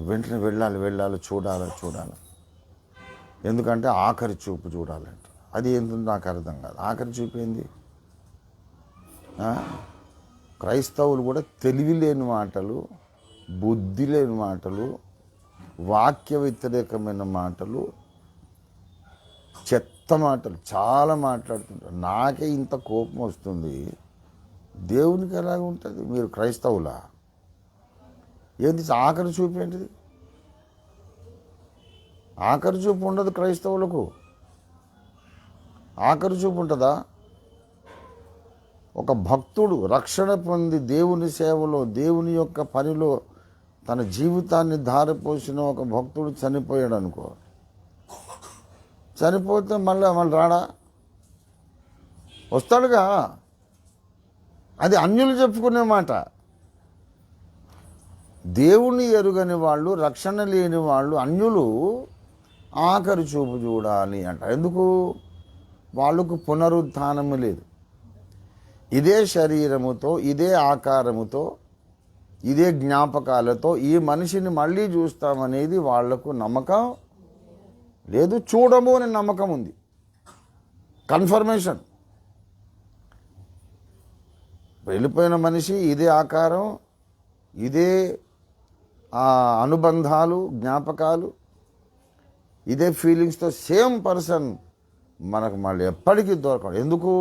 వెంటనే వెళ్ళాలి, చూడాలి. ఎందుకంటే ఆఖరి చూపు చూడాలంట. అది ఏంటో నాకు అర్థం కాదు. ఆఖరి చూపు ఏంది? క్రైస్తవులు కూడా తెలివి లేని మాటలు, బుద్ధి లేని మాటలు, వాక్య వ్యతిరేకమైన మాటలు, చెత్త మాటలు చాలా మాట్లాడుతుంటారు. నాకే ఇంత కోపం వస్తుంది. దేవునికి ఎలాగ ఉంటుంది? మీరు క్రైస్తవులా? ఏంది ఆఖరి చూపు ఏంటిది? ఆఖరి చూపు ఉండదు క్రైస్తవులకు. ఆఖరి చూపు ఉంటుందా? ఒక భక్తుడు రక్షణ పొంది దేవుని సేవలో, దేవుని యొక్క పనిలో తన జీవితాన్ని ధారపోసిన ఒక భక్తుడు చనిపోయాడు అనుకో, చనిపోతే మళ్ళీ రాడా? వస్తాడుగా. అది అన్యులు చెప్పుకునే మాట. దేవుని ఎరుగని వాళ్ళు, రక్షణ లేని వాళ్ళు, అన్యులు ఆఖరి చూపు చూడాలి అంట. ఎందుకు? వాళ్ళకు పునరుత్థానము లేదు. ఇదే శరీరముతో, ఇదే ఆకారముతో, ఇదే జ్ఞాపకాలతో ఈ మనిషిని మళ్ళీ చూస్తామనేది వాళ్లకు నమ్మకం లేదు. చూడము అనే నమ్మకం ఉంది, కన్ఫర్మేషన్. వెళ్ళిపోయిన మనిషి ఇదే ఆకారం, ఇదే అనుబంధాలు, జ్ఞాపకాలు, ఇదే ఫీలింగ్స్తో సేమ్ పర్సన్ మనకు మళ్ళీ ఎప్పటికీ దొరకడు. ఎందుకు?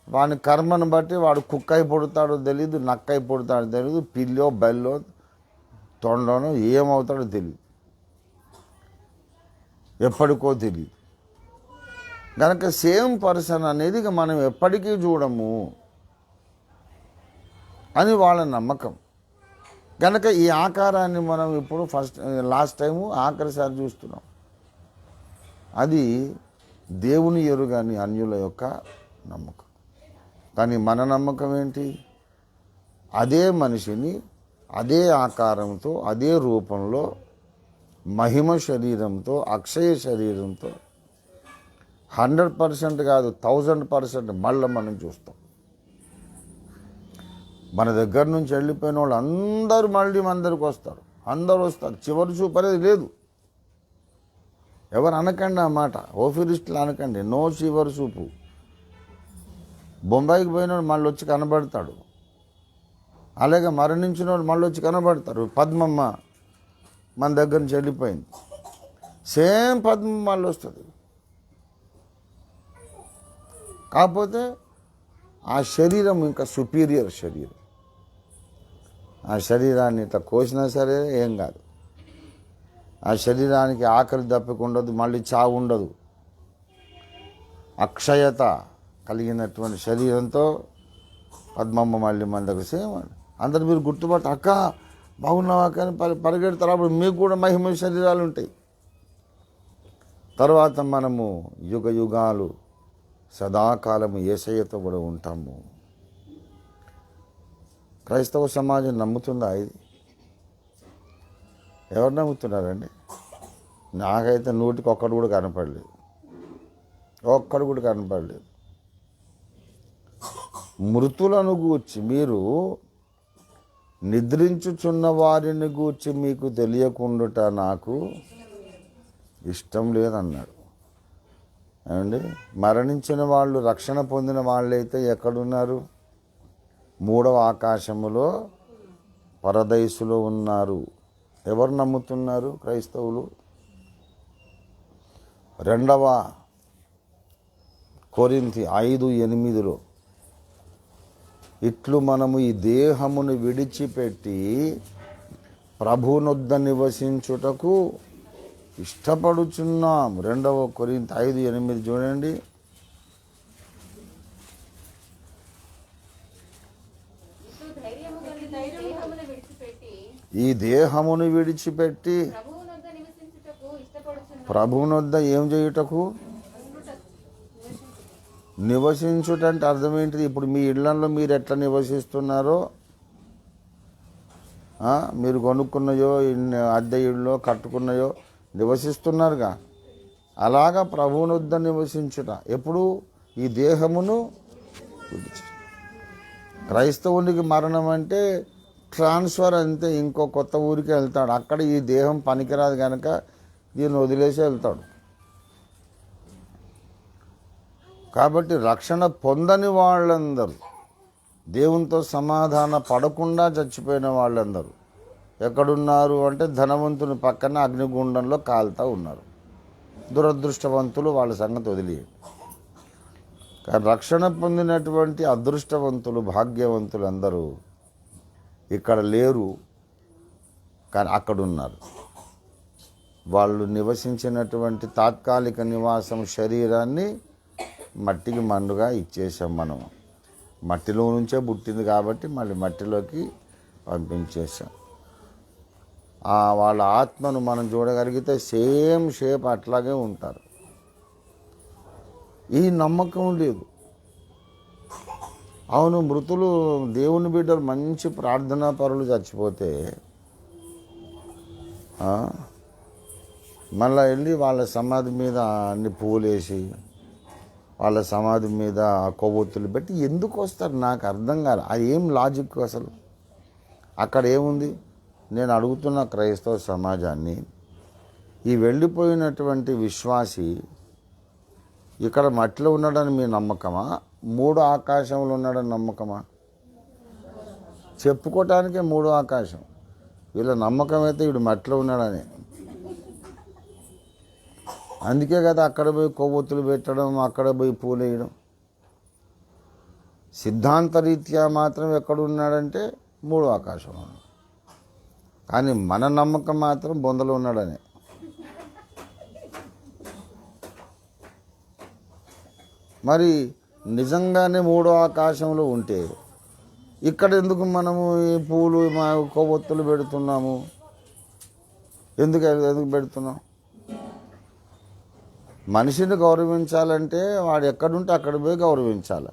వాని కర్మను బట్టి వాడు కుక్క అయి పుడతాడో తెలియదు, నక్క అయి పుడతాడో తెలియదు, పిల్లో బెల్లో తొండనో ఏమవుతాడో తెలియదు, ఎప్పటికో తెలియదు. కనుక సేమ్ పర్సన్ అనేది మనం ఎప్పటికీ చూడము అని వాళ్ళ నమ్మకం. కనుక ఈ ఆకారాన్ని మనం ఇప్పుడు లాస్ట్ టైము ఆఖరిసారి చూస్తున్నాం. అది దేవుని ఎరుగని అన్యుల యొక్క నమ్మకం. కానీ మన నమ్మకం ఏంటి? అదే మనిషిని అదే ఆకారంతో, అదే రూపంలో, మహిమ శరీరంతో, అక్షయ శరీరంతో 100% కాదు 1000% మళ్ళీ మనం చూస్తాం. మన దగ్గర నుంచి వెళ్ళిపోయిన వాళ్ళు అందరూ మళ్ళీ మన దగ్గరికి వస్తారు. అందరూ వస్తారు. చివరి చూపు అనేది లేదు. ఎవరు అనకండి ఆ మాట, ఓఫిరిస్టులు అనకండి. నో చివరి చూపు. బొంబాయికి పోయినోడు మళ్ళీ వచ్చి కనబడతాడు. అలాగే మరణించినోడు మళ్ళీ వచ్చి కనబడతారు. పద్మమ్మ మన దగ్గర నుంచి వెళ్ళిపోయింది, సేమ్ పద్మమ్మ మళ్ళీ వస్తుంది. కాకపోతే ఆ శరీరం ఇంకా సుపీరియర్ శరీరం. ఆ శరీరాన్ని ఇట్లా కోసినా సరే ఏం కాదు. ఆ శరీరానికి ఆకలి దప్పకుండదు, మళ్ళీ చావు ఉండదు. అక్షయత కలిగినటువంటి శరీరంతో పద్మమ్మ మళ్ళీ మన దగ్గర సేమ్. అందరు మీరు గుర్తుపట్టు, అక్క బాగున్నావా కానీ పరిగెడతారు. అప్పుడు మీకు కూడా మహిమ శరీరాలు ఉంటాయి. తర్వాత మనము యుగ యుగాలు సదాకాలము యేసయ్యతో కూడా ఉంటాము. క్రైస్తవ సమాజం నమ్ముతుందా ఇది? ఎవరు నమ్ముతున్నారండి? నాకైతే 100కి ఒక్కడు కూడా కనపడలేదు. ఒక్కడు కూడా కనపడలేదు. మృతులను గూర్చి మీరు నిద్రించుచున్న వారిని గూర్చి మీకు తెలియకుండుట నాకు ఇష్టం లేదన్నాడు. ఏమండి? మరణించిన వాళ్ళు, రక్షణ పొందిన వాళ్ళైతే ఎక్కడున్నారు? 3వ ఆకాశములో పరదైసులో ఉన్నారు. ఎవరు నమ్ముతున్నారు? క్రైస్తవులు. 2వ కొరింథీ 5:8 ఇట్లు మనము ఈ దేహమును విడిచిపెట్టి ప్రభువునొద్ద నివసించుటకు ఇష్టపడుచున్నాం. 2వ కొరింథీ 5:8 చూడండి. ఈ దేహమును విడిచిపెట్టి ప్రభువునొద్ద ఏం చేయుటకు? నివసించుటంటే అర్థం ఏంటిది? ఇప్పుడు మీ ఇళ్లలో మీరు ఎట్లా నివసిస్తున్నారో, మీరు కొనుక్కున్నాయో, అద్దె ఇళ్ళలో కట్టుకున్నాయో నివసిస్తున్నారుగా, అలాగా ప్రభువునొద్ద నివసించుట. ఎప్పుడు? ఈ దేహమును విడిచి. క్రైస్తవునికి మరణం అంటే ట్రాన్స్ఫర్ అంతే. ఇంకో కొత్త ఊరికి వెళ్తాడు. అక్కడ ఈ దేహం పనికిరాదు కనుక దీన్ని వదిలేసి వెళ్తాడు. కాబట్టి రక్షణ పొందని వాళ్ళందరూ, దేవునితో సమాధాన పడకుండా చచ్చిపోయిన వాళ్ళందరూ ఎక్కడున్నారు అంటే ధనవంతుని పక్కన అగ్నిగుండంలో కాలుతూ ఉన్నారు. దురదృష్టవంతులు, వాళ్ళ సంగతి వదిలేయండి. కానీ రక్షణ పొందినటువంటి అదృష్టవంతులు, భాగ్యవంతులు అందరూ ఇక్కడ లేరు, కానీ అక్కడున్నారు. వాళ్ళు నివసించినటువంటి తాత్కాలిక నివాసం శరీరాన్ని మట్టికి మండుగా ఇచ్చేసాం. మనం మట్టిలో నుంచే పుట్టింది కాబట్టి మళ్ళీ మట్టిలోకి పంపించేసాం. వాళ్ళ ఆత్మను మనం చూడగలిగితే సేమ్ షేప్ అట్లాగే ఉంటారు. ఈ నమ్మకం లేదు. అవును, మృతులు దేవుని బిడ్డలు మంచి ప్రార్థనా పరులు చచ్చిపోతే మళ్ళీ వెళ్ళి వాళ్ళ సమాధి మీద అన్ని పూలేసి వాళ్ళ సమాధి మీద కొవ్వొత్తులు పెట్టి ఎందుకు వస్తారు? నాకు అర్థం కాదు. అది ఏం లాజిక్ అసలు? అక్కడ ఏముంది? నేను అడుగుతున్న క్రైస్తవ సమాజాన్ని, ఈ వెళ్ళిపోయినటువంటి విశ్వాసి ఇక్కడ మట్టిలో ఉన్నాడని మీ నమ్మకమా? 3 ఆకాశంలో ఉన్నాడని నమ్మకమా? చెప్పుకోవటానికే 3 ఆకాశం. వీళ్ళ నమ్మకం అయితే వీడు మట్టిలో ఉన్నాడని. అందుకే కదా అక్కడ పోయి కొవ్వొత్తులు పెట్టడం, అక్కడ పోయి పూలేయడం. సిద్ధాంతరీత్యా మాత్రం ఎక్కడున్నాడంటే మూడో ఆకాశం. కానీ మన నమ్మకం మాత్రం బొందలో ఉన్నాడని. మరి నిజంగానే మూడో ఆకాశంలో ఉంటే ఇక్కడ ఎందుకు మనము ఈ పూలు మా కొవ్వొత్తులు పెడుతున్నాము? ఎందుకు పెడుతున్నాం? మనిషిని గౌరవించాలంటే వాడు ఎక్కడుంటే అక్కడ పోయి గౌరవించాలి.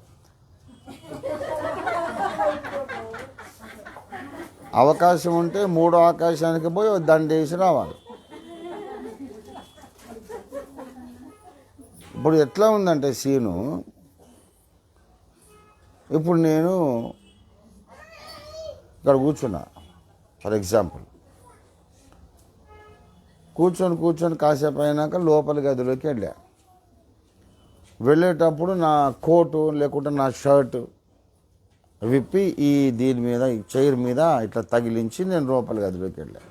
అవకాశం ఉంటే మూడో ఆకాశానికి పోయి దండేసి రావాలి. ఇప్పుడు ఎట్లా ఉందంటే సీను, ఇప్పుడు నేను ఇక్కడ కూర్చున్నా ఫర్ ఎగ్జాంపుల్, కూర్చొని కాసేపు అయినాక లోపల గదిలోకి వెళ్ళేటప్పుడు నా కోటు లేకుంటే నా షర్టు విప్పి దీని మీద ఈ చైర్ మీద ఇట్లా తగిలించి నేను లోపల గదిలోకి వెళ్ళాను.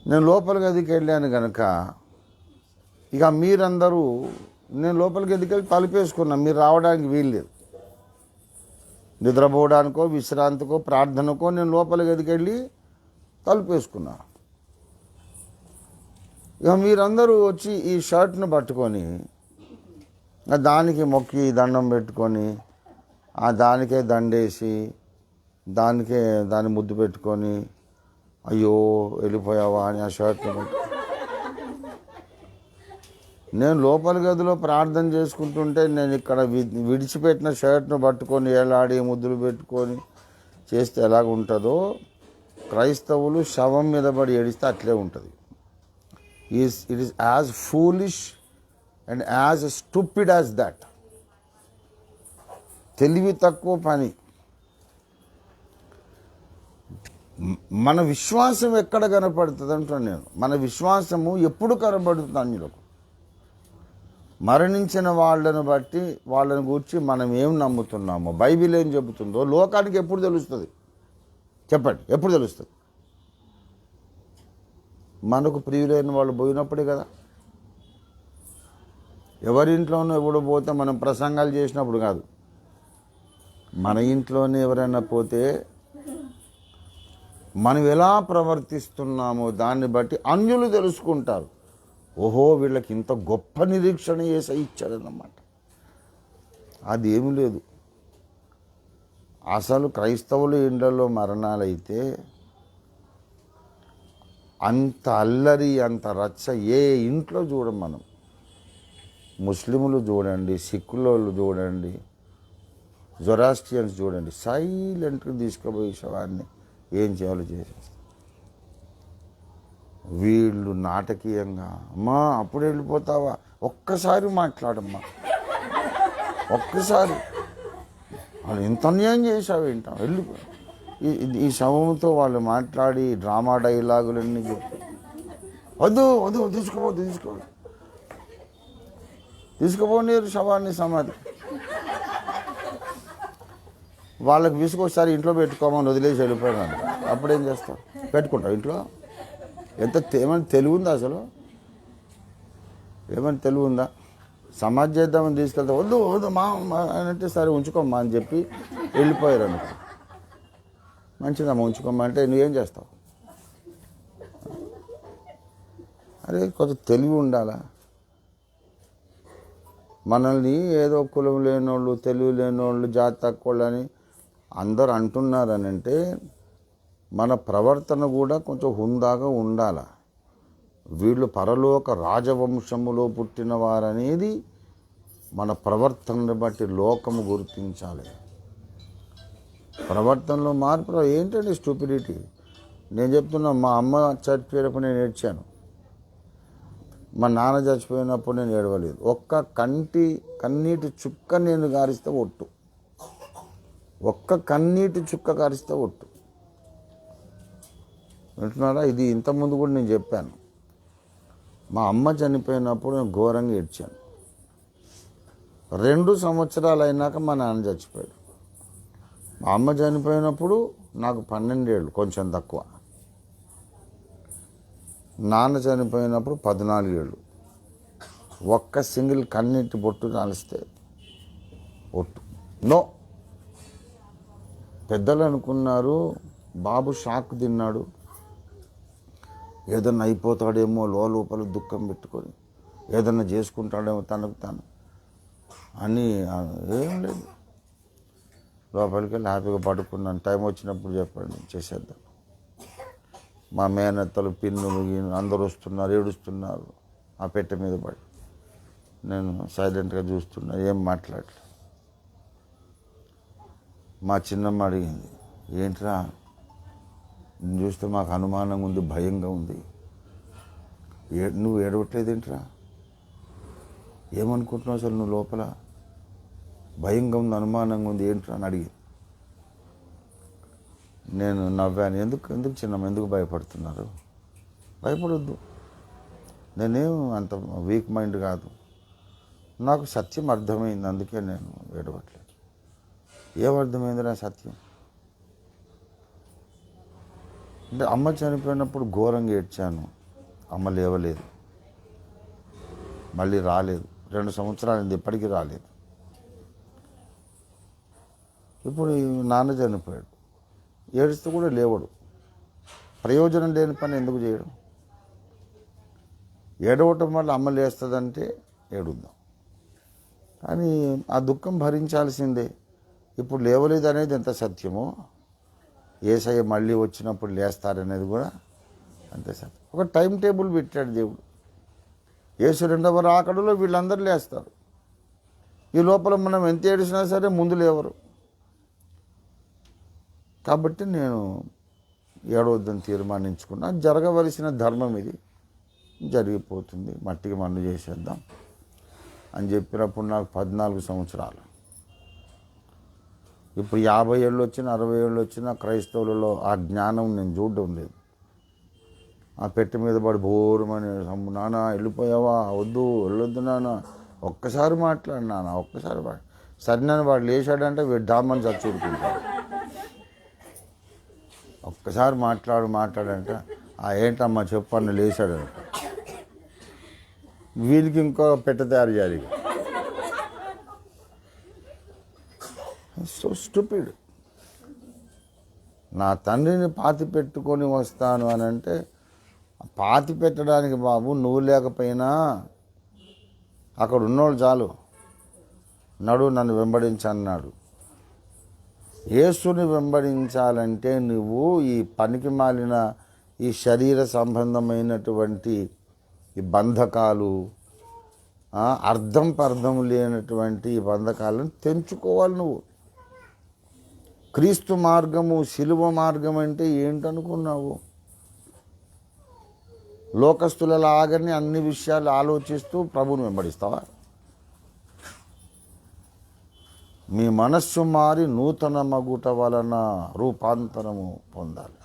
నేను లోపల గదికి వెళ్ళాను కనుక ఇక మీరందరూ, నేను లోపలికి వెళ్ళి తలుపేసుకున్నా, మీరు రావడానికి వీల్లేదు. నిద్రపోవడానికో విశ్రాంతికో ప్రార్థనకో నేను లోపలికి వెళ్ళి తలుపేసుకున్నా. ఇక మీరందరూ వచ్చి ఈ షర్ట్ను పట్టుకొని దానికి మొక్కి దండం పెట్టుకొని దానికే దండేసి దాన్ని ముద్దు పెట్టుకొని అయ్యో వెళ్ళిపోయావా అని ఆ షర్ట్ను పట్టు. నేను లోపల గదిలో ప్రార్థన చేసుకుంటుంటే నేను ఇక్కడ విడిచిపెట్టిన షర్ట్ను పట్టుకొని ఏలాడి ముద్దులు పెట్టుకొని చేస్తే ఎలాగ ఉంటుందో క్రైస్తవులు శవం మీద పడి ఏడిస్తే అట్లే ఉంటుంది. It is as foolish and as stupid as that. తెలివి తక్కువ పని. మన విశ్వాసం ఎక్కడ కనపడుతుంది అంటాను నేను. మన విశ్వాసము ఎప్పుడు కనపడుతుంది అన్యులకు? మరణించిన వాళ్ళను బట్టి వాళ్ళని గురించి మనం ఏం నమ్ముతున్నామో, బైబిల్ ఏం చెబుతుందో లోకానికి ఎప్పుడు తెలుస్తుంది? చెప్పండి, ఎప్పుడు తెలుస్తుంది? మనకు ప్రియులైన వాళ్ళు పోయినప్పుడే కదా. ఎవరింట్లోనూ ఎవడు పోతే మనం ప్రసంగాలు చేసినప్పుడు కాదు, మన ఇంట్లోనే ఎవరైనా పోతే మనం ఎలా ప్రవర్తిస్తున్నామో దాన్ని బట్టి అన్యులు తెలుసుకుంటారు. ఓహో, వీళ్ళకి ఇంత గొప్ప నిరీక్షణ చేసి ఇచ్చాడన్నమాట. అది ఏమీ లేదు. అసలు క్రైస్తవుల ఇండ్లలో మరణాలైతే అంత అల్లరి, అంత రచ్చ ఏ ఇంట్లో చూడం మనం. ముస్లింలు చూడండి, సిక్కులోళ్ళు చూడండి, జొరాస్ట్రియన్స్ చూడండి, సైలెంట్గా తీసుకుపోయి శవాన్ని ఏం చేయాలో చేసేస్తారు. వీళ్ళు నాటకీయంగా, అమ్మా అప్పుడు వెళ్ళిపోతావా, ఒక్కసారి మాట్లాడమ్మా, ఒక్కసారి వాళ్ళు ఎంత అన్యాయం చేసావు ఏంటా, వెళ్ళిపో. ఈ శవంతో వాళ్ళు మాట్లాడి డ్రామా డైలాగులన్నీ చెప్పి వద్దు తీసుకుపోలేరు శవాన్ని సమాధి. వాళ్ళకి విసుకొకసారి ఇంట్లో పెట్టుకోమని వదిలేసి వెళ్ళిపోయినాను. అప్పుడేం చేస్తావు? పెట్టుకుంటావు ఇంట్లో? ఏమైనా తెలివి ఉందా అసలు? ఏమైనా తెలివి ఉందా? సమాధి చేద్దామని తీసుకెళ్తా, వద్దు మా అంటే సరే ఉంచుకోమ్మా అని చెప్పి వెళ్ళిపోయారు అనుకో. మంచిదమ్మా ఉంచుకోమ్మా అంటే నువ్వేం చేస్తావు? అరే కొంచెం తెలివి ఉండాలా. మనల్ని ఏదో కులం లేనోళ్ళు, తెలివి లేనోళ్ళు, జాతి తక్కువ అని అందరు అంటున్నారని అంటే మన ప్రవర్తన కూడా కొంచెం హుందాగా ఉండాల. వీళ్ళు పరలోక రాజవంశములో పుట్టిన వారనేది మన ప్రవర్తనను బట్టి లోకము గుర్తించాలి. ప్రవర్తనలో మార్పు ఏంటంటే స్టూపిడిటీ. నేను చెప్తున్నా, మా అమ్మ చచ్చిపోయినప్పుడు నేను ఏడ్చాను, మా నాన్న చచ్చిపోయినప్పుడు నేను ఏడవలేదు. ఒక్క కన్నీటి చుక్క నేను గారిస్తే ఒట్టు, ఒక్క కన్నీటి చుక్క గారిస్తే ఒట్టు. వింటున్నారా? ఇది ఇంతకుముందు కూడా నేను చెప్పాను. మా అమ్మ చనిపోయినప్పుడు నేను ఘోరంగా ఏడ్చాను. 2 సంవత్సరాలు అయినాక మా నాన్న చచ్చిపోయాడు. మా అమ్మ చనిపోయినప్పుడు నాకు 12 ఏళ్ళు, కొంచెం తక్కువ. నాన్న చనిపోయినప్పుడు 14 ఏళ్ళు. ఒక్క సింగిల్ కన్నీటి బొట్టు కాలిస్తే ఒట్టు నో. పెద్దలు అనుకున్నారు బాబు షాక్ తిన్నాడు, ఏదన్నా అయిపోతాడేమో, లోపల దుఃఖం పెట్టుకొని ఏదన్నా చేసుకుంటాడేమో తనకు తాను అని. ఏం లేదు, లోపలికి వెళ్ళి హ్యాపీగా పడుకున్నాను. టైం వచ్చినప్పుడు చెప్పండి, చేసేద్దాం. మా మేనత్తలు పిన్నులు అందరూ వస్తున్నారు, ఏడుస్తున్నారు. ఆ పెట్టె మీద పడి నేను సైలెంట్గా చూస్తున్నా, ఏం మాట్లాడలే. మా చిన్నమ్మ అడిగింది, ఏంట్రా నేను చూస్తే మాకు అనుమానంగా ఉంది, భయంగా ఉంది, నువ్వు ఏడవట్లేదేంట్రా, ఏమనుకుంటున్నావు అసలు నువ్వు లోపల, భయంగా ఉంది, అనుమానంగా ఉంది ఏంట్రా అని అడిగింది. నేను నవ్వాను. ఎందుకు చిన్నమ్మ, ఎందుకు భయపడుతున్నారు? భయపడొద్దు, నేనేం అంత వీక్ మైండ్ కాదు, నాకు సత్యం అర్థమైంది, అందుకే నేను ఏడవట్లేదు. ఏమర్థమైంది నా సత్యం అంటే, అమ్మ చనిపోయినప్పుడు ఘోరంగా ఏడ్చాను. అమ్మ లేవలేదు, మళ్ళీ రాలేదు. 2 సంవత్సరాలు ఇప్పటికీ రాలేదు. ఇప్పుడు నాన్న చనిపోయాడు, ఏడుస్తూ కూడా లేవడు. ప్రయోజనం లేని పని ఎందుకు చేయడం? ఏడవటం వల్ల అమ్మ లేస్తుందంటే ఏడుద్దాం, కానీ ఆ దుఃఖం భరించాల్సిందే. ఇప్పుడు లేవలేదు అనేది ఎంత సత్యమో, యేసయ్య మళ్ళీ వచ్చినప్పుడు లేస్తారనేది కూడా అంతే సత్యం. ఒక టైం టేబుల్ పెట్టాడు దేవుడు. యేసు 2వ రాకడలో వీళ్ళందరూ లేస్తారు. ఈ లోపల మనం ఎంత ఏడిసినా సరే ముందు లేవరు. కాబట్టి నేను ఏడవద్దని తీర్మానించుకున్నా. జరగవలసిన ధర్మం ఇది, జరిగిపోతుంది, మట్టికి మన్ను చేసేద్దాం అని చెప్పినప్పుడు నాకు 14 సంవత్సరాలు. ఇప్పుడు 50 ఏళ్ళు వచ్చినా 60 ఏళ్ళు వచ్చినా క్రైస్తవులలో ఆ జ్ఞానం నేను చూడడం లేదు. ఆ పెట్టె మీద పడి బోరమని, నాన్న వెళ్ళిపోయావా, వద్దు వెళ్ళొద్దు నాన్న, ఒక్కసారి మాట్లాడు నాన్న, ఒక్కసారి సరినని వాడు లేచాడంటే వీడు డామని చచ్చూరుకుంటాడు. ఒక్కసారి మాట్లాడంటే ఏంటమ్మా చెప్పన్న లేచాడంట. వీళ్ళకి ఇంకో పెట్టె తయారు చేయాలి. So stupid. నా తండ్రిని పాతి పెట్టుకొని వస్తాను అని అంటే, పాతి పెట్టడానికి బాబు నువ్వు లేకపోయినా అక్కడ ఉన్నోళ్ళు చాలు, నన్ను వెంబడించన్నాడు. యేసుని వెంబడించాలంటే నువ్వు ఈ పనికి మాలిన ఈ శరీర సంబంధమైనటువంటి ఈ బంధకాలు, అర్థం లేనటువంటి ఈ బంధకాలను తెంచుకోవాలి. నువ్వు క్రీస్తు మార్గము, శిలువ మార్గం అంటే ఏంటనుకున్నావు? లోకస్తులలాగానే అన్ని విషయాలు ఆలోచిస్తూ ప్రభువుని వెంబడిస్తావా? మీ మనస్సు మారి నూతన మగుట వలన రూపాంతరము పొందాలి.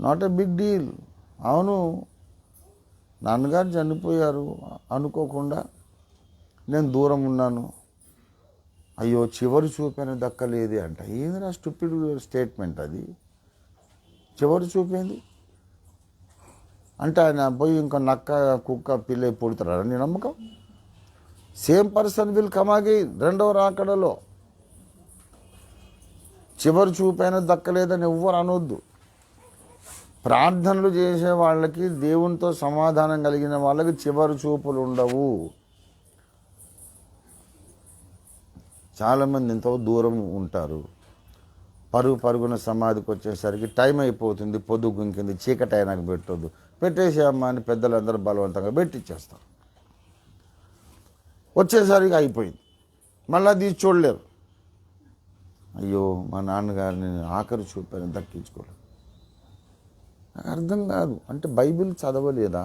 Not a big deal. అవును, నాన్నగారు చనిపోయారు అనుకోకుండా నేను దూరం ఉన్నాను, అయ్యో చివరి చూపని దక్కలేదు అంట. ఏందిరా స్టూపిడ్ స్టేట్మెంట్ అది. చివరి చూపేంది అంటే ఆయన పోయి ఇంకో నక్క కుక్క పిల్ల పుడతారా? నీ నమ్మకం? Same person will come again. 2వ రాకడలో చివరి చూపైనా దక్కలేదని ఎవ్వరు అనొద్దు. ప్రార్థనలు చేసే వాళ్ళకి, దేవునితో సమాధానం కలిగిన వాళ్ళకి చివరి చూపులు ఉండవు. చాలామంది ఎంతో దూరం ఉంటారు, పరుగున సమాధికి వచ్చేసరికి టైం అయిపోతుంది, పొద్దు గుంకింది, చీకటి అయినాక పెట్టొద్దు, పెట్టేసేయమ్మా అని పెద్దలందరూ బలవంతంగా పెట్టిచ్చేస్తారు. వచ్చేసరికి అయిపోయింది, మళ్ళీ తీసి చూడలేరు. అయ్యో మా నాన్నగారిని ఆఖరి చూపాను దక్కించుకోలేదు. నాకు అర్థం కాదు. అంటే బైబిల్ చదవలేదా,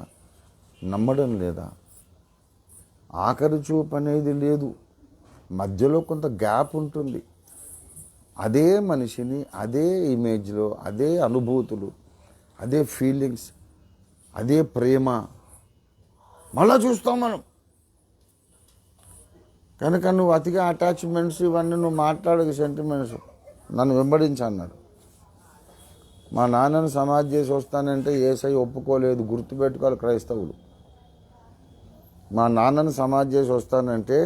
నమ్మడం లేదా? ఆఖరి చూపు అనేది లేదు, మధ్యలో కొంత గ్యాప్ ఉంటుంది. అదే మనిషిని అదే ఇమేజ్లో, అదే అనుభూతులు, అదే ఫీలింగ్స్, అదే ప్రేమ మళ్ళా చూస్తాం మనం. కనుక నువ్వు అతిగా అటాచ్మెంట్స్ ఇవన్నీ నువ్వు మాట్లాడక, సెంటిమెంట్స్ నన్ను వెంబడించన్నాడు. మా నాన్నను సమాధి చేసి వస్తానంటే యేసయ్య ఒప్పుకోలేదు. గుర్తుపెట్టుకోవాలి క్రైస్తవులు. మా నాన్నను సమాధి చేసి వస్తానంటే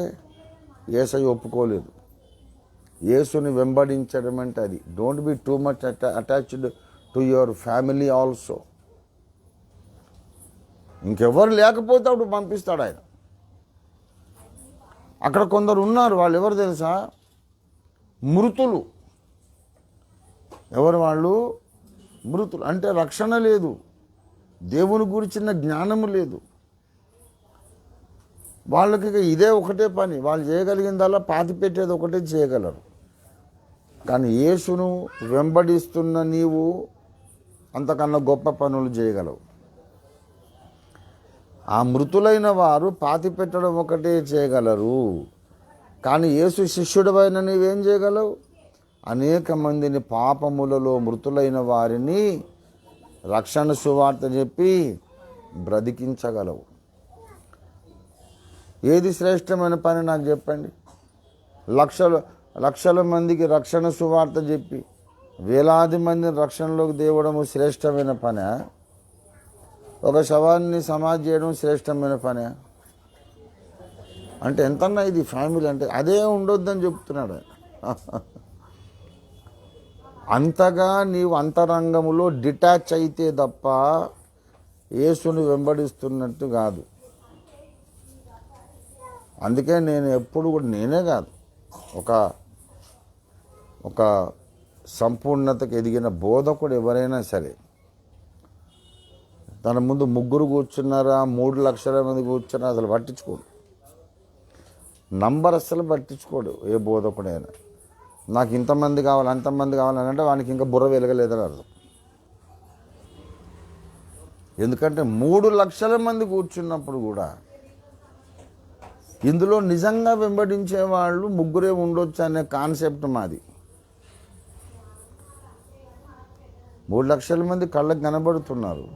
యేసయ్య ఒప్పుకోలేదు. యేసుని వెంబడించడం అంటే అది. Don't be too much attached to your family also. ఇంకెవరు లేకపోతే అప్పుడు పంపిస్తాడు ఆయన. అక్కడ కొందరు ఉన్నారు, వాళ్ళు ఎవరు తెలుసా? మృతులు. ఎవరు వాళ్ళు? మృతులు. అంటే రక్షణ లేదు, దేవుని గురించిన జ్ఞానము లేదు. వాళ్ళకి ఇదే ఒకటే పని. వాళ్ళు చేయగలిగిందల్లా పాతి పెట్టేది ఒకటే చేయగలరు. కానీ యేసును వెంబడిస్తున్న నీవు అంతకన్నా గొప్ప పనులు చేయగలవు. ఆ మృతులైన వారు పాతి పెట్టడం ఒకటే చేయగలరు. కానీ యేసు శిష్యుడవైన నీవేం చేయగలవు? అనేక మందిని, పాపములలో మృతులైన వారిని రక్షణ సువార్త చెప్పి బ్రతికించగలవు. ఏది శ్రేష్టమైన పని నాకు చెప్పండి? లక్షల మందికి రక్షణ సువార్త చెప్పి వేలాది మందిని రక్షణలోకి తేవడము శ్రేష్టమైన పనే? ఒక శవాన్ని సమాధి చేయడం శ్రేష్టమైన పనే? అంటే ఎంతన్నా ఇది ఫ్యామిలీ అంటే అదే ఉండొద్దని చెప్తున్నాడు ఆయన. అంతగా నీవు అంతరంగములో డిటాచ్ అయితే తప్ప యేసుని వెంబడిస్తున్నట్టు కాదు. అందుకే నేను ఎప్పుడు కూడా, నేనే కాదు, ఒక సంపూర్ణతకు ఎదిగిన బోధకుడు ఎవరైనా సరే, తన ముందు 3 కూర్చున్నారా, 3 లక్షల మంది కూర్చున్నా అసలు పట్టించుకోడు. నంబర్ అస్సలు పట్టించుకోడు ఏ బోధకుడైనా. నాకు ఇంతమంది కావాలి, అంతమంది కావాలని అంటే వానికి ఇంకా బుర్ర వెలగలేదని అర్థం. ఎందుకంటే 3 లక్షల మంది కూర్చున్నప్పుడు కూడా ఇందులో నిజంగా వెంబడించే వాళ్ళు 3 ఉండొచ్చు అనే కాన్సెప్ట్ మాది. 3 లక్షల మంది కళ్ళకు కనబడుతున్నారు.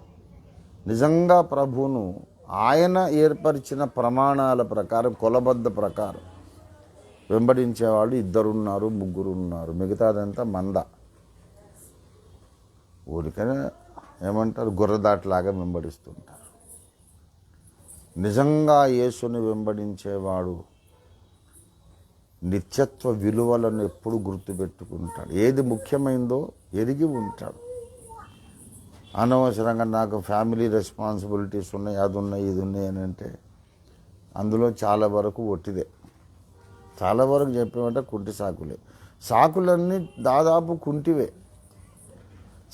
నిజంగా ప్రభువును ఆయన ఏర్పరిచిన ప్రమాణాల ప్రకారం, కొలబద్ద ప్రకారం వెంబడించేవాళ్ళు 2 ఉన్నారు, 3 ఉన్నారు. మిగతాదంతా మంద. ఊరికనే ఏమంటారు, గుర్రదాట్లాగా వెంబడిస్తుంటారు. నిజంగా యేసుని వెంబడించేవాడు నిత్యత్వ విలువలను ఎప్పుడు గుర్తుపెట్టుకుంటాడు. ఏది ముఖ్యమైందో ఎరిగి ఉంటాడు. అనవసరంగా నాకు ఫ్యామిలీ రెస్పాన్సిబిలిటీస్ ఉన్నాయి, అది ఉన్నాయి, ఇది ఉన్నాయి అని అంటే అందులో చాలా వరకు ఒట్టిదే. చాలా వరకు చెప్పేమంటే కుంటి సాకులే. సాకులన్నీ దాదాపు కుంటివే.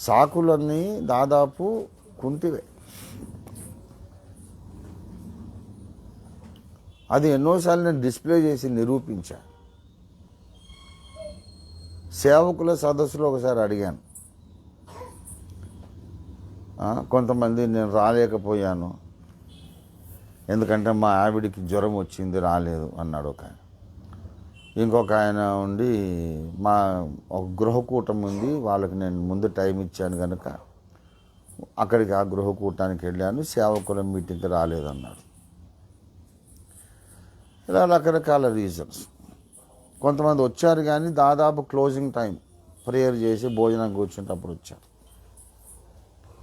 సాకులన్నీ దాదాపు కుంటివే. అది ఎన్నోసార్లు నేను డిస్ప్లే చేసి నిరూపించా. సేవకుల సదస్సులో ఒకసారి అడిగాను, కొంతమంది నేను రాలేకపోయాను ఎందుకంటే మా ఆవిడికి జ్వరం వచ్చింది రాలేదు అన్నాడు ఒక ఆయన. ఇంకొక ఆయన ఉండి ఒక గృహకూటం ఉంది, వాళ్ళకి నేను ముందు టైం ఇచ్చాను కనుక అక్కడికి ఆ గృహకూటానికి వెళ్ళాను, సేవకుల మీటింగ్కి రాలేదన్నాడు. ఇలా రకరకాల రీజన్స్. కొంతమంది వచ్చారు కానీ దాదాపు క్లోజింగ్ టైం ప్రేయర్ చేసి భోజనం కూర్చుంటప్పుడు వచ్చారు.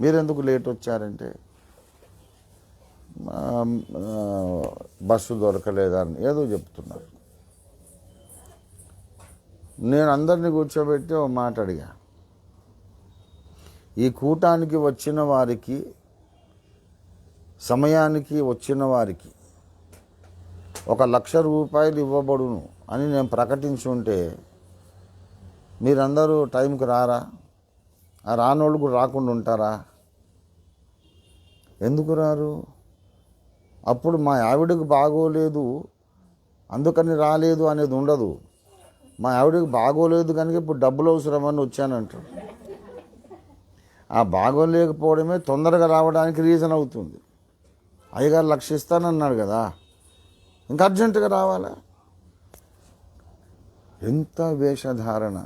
మీరెందుకు లేట్ వచ్చారంటే బస్సు దొరకలేదని ఏదో చెప్తున్నారు. నేను అందరినీ కూర్చోబెట్టి ఒక మాట అడిగా, ఈ కూటానికి వచ్చిన వారికి, సమయానికి వచ్చిన వారికి 1,00,000 రూపాయలు ఇవ్వబడును అని నేను ప్రకటించుంటే మీరందరూ టైంకి రారా? ఆ రానోళ్ళు కూడా రాకుండా ఉంటారా? ఎందుకు రారు? అప్పుడు మా ఆవిడకు బాగోలేదు అందుకని రాలేదు అనేది ఉండదు. మా ఆవిడకి బాగోలేదు కనుక ఇప్పుడు డబ్బులు అవసరమని వచ్చానంటారు. ఆ బాగోలేకపోవడమే తొందరగా రావడానికి రీజన్ అవుతుంది. అయ్యగారు 1,00,000 ఇస్తానన్నాడు కదా, ఇంకా అర్జెంటుగా రావాలా? ఎంత వేషధారణ!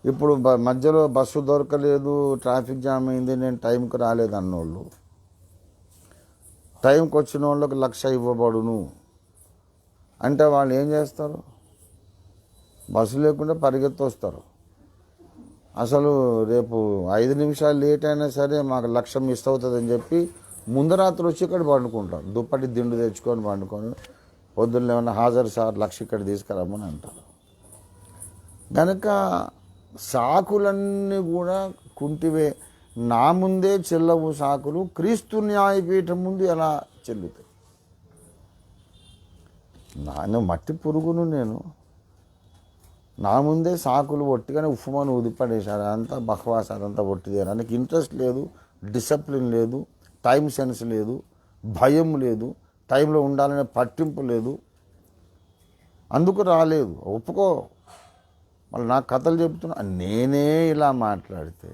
ఇప్పుడు మధ్యలో బస్సు దొరకలేదు, ట్రాఫిక్ జామ్ అయింది, నేను టైంకి రాలేదు అన్నోళ్ళు, టైంకి వచ్చిన వాళ్ళకి 1,00,000 ఇవ్వబడును అంటే వాళ్ళు ఏం చేస్తారు? బస్సు లేకుండా పరిగెత్తి వస్తారు. అసలు రేపు 5 నిమిషాలు లేట్ అయినా సరే మాకు 1,00,000 మిస్ అవుతుందని చెప్పి ముందు రాత్రి వచ్చి ఇక్కడ పండుకుంటాం. దుప్పటి దిండు తెచ్చుకొని పండుకొని పొద్దున్న ఏమన్నా హాజరు సార్ 1,00,000 ఇక్కడ తీసుకురమ్మని అంటారు. కనుక సాకులన్నీ కూడా కుంటివే. నా ముందే చెల్లవు సాకులు, క్రీస్తు న్యాయపీఠం ముందు ఎలా చెల్లుతాయి? నేను మట్టి పురుగును, నేను నా ముందే సాకులు ఒట్టిగానే ఉఫ్ఫమని ఉదిపడేశారు. అదంతా బక్వాస్, అదంతా ఒట్టిదే. నాకు ఇంట్రెస్ట్ లేదు, డిసిప్లిన్ లేదు, టైం సెన్స్ లేదు, భయం లేదు, టైంలో ఉండాలనే పట్టింపు లేదు. అందుకు రాలేదు. ఒప్పుకో. మళ్ళీ నాకు కథలు చెప్తున్నా. నేనే ఇలా మాట్లాడితే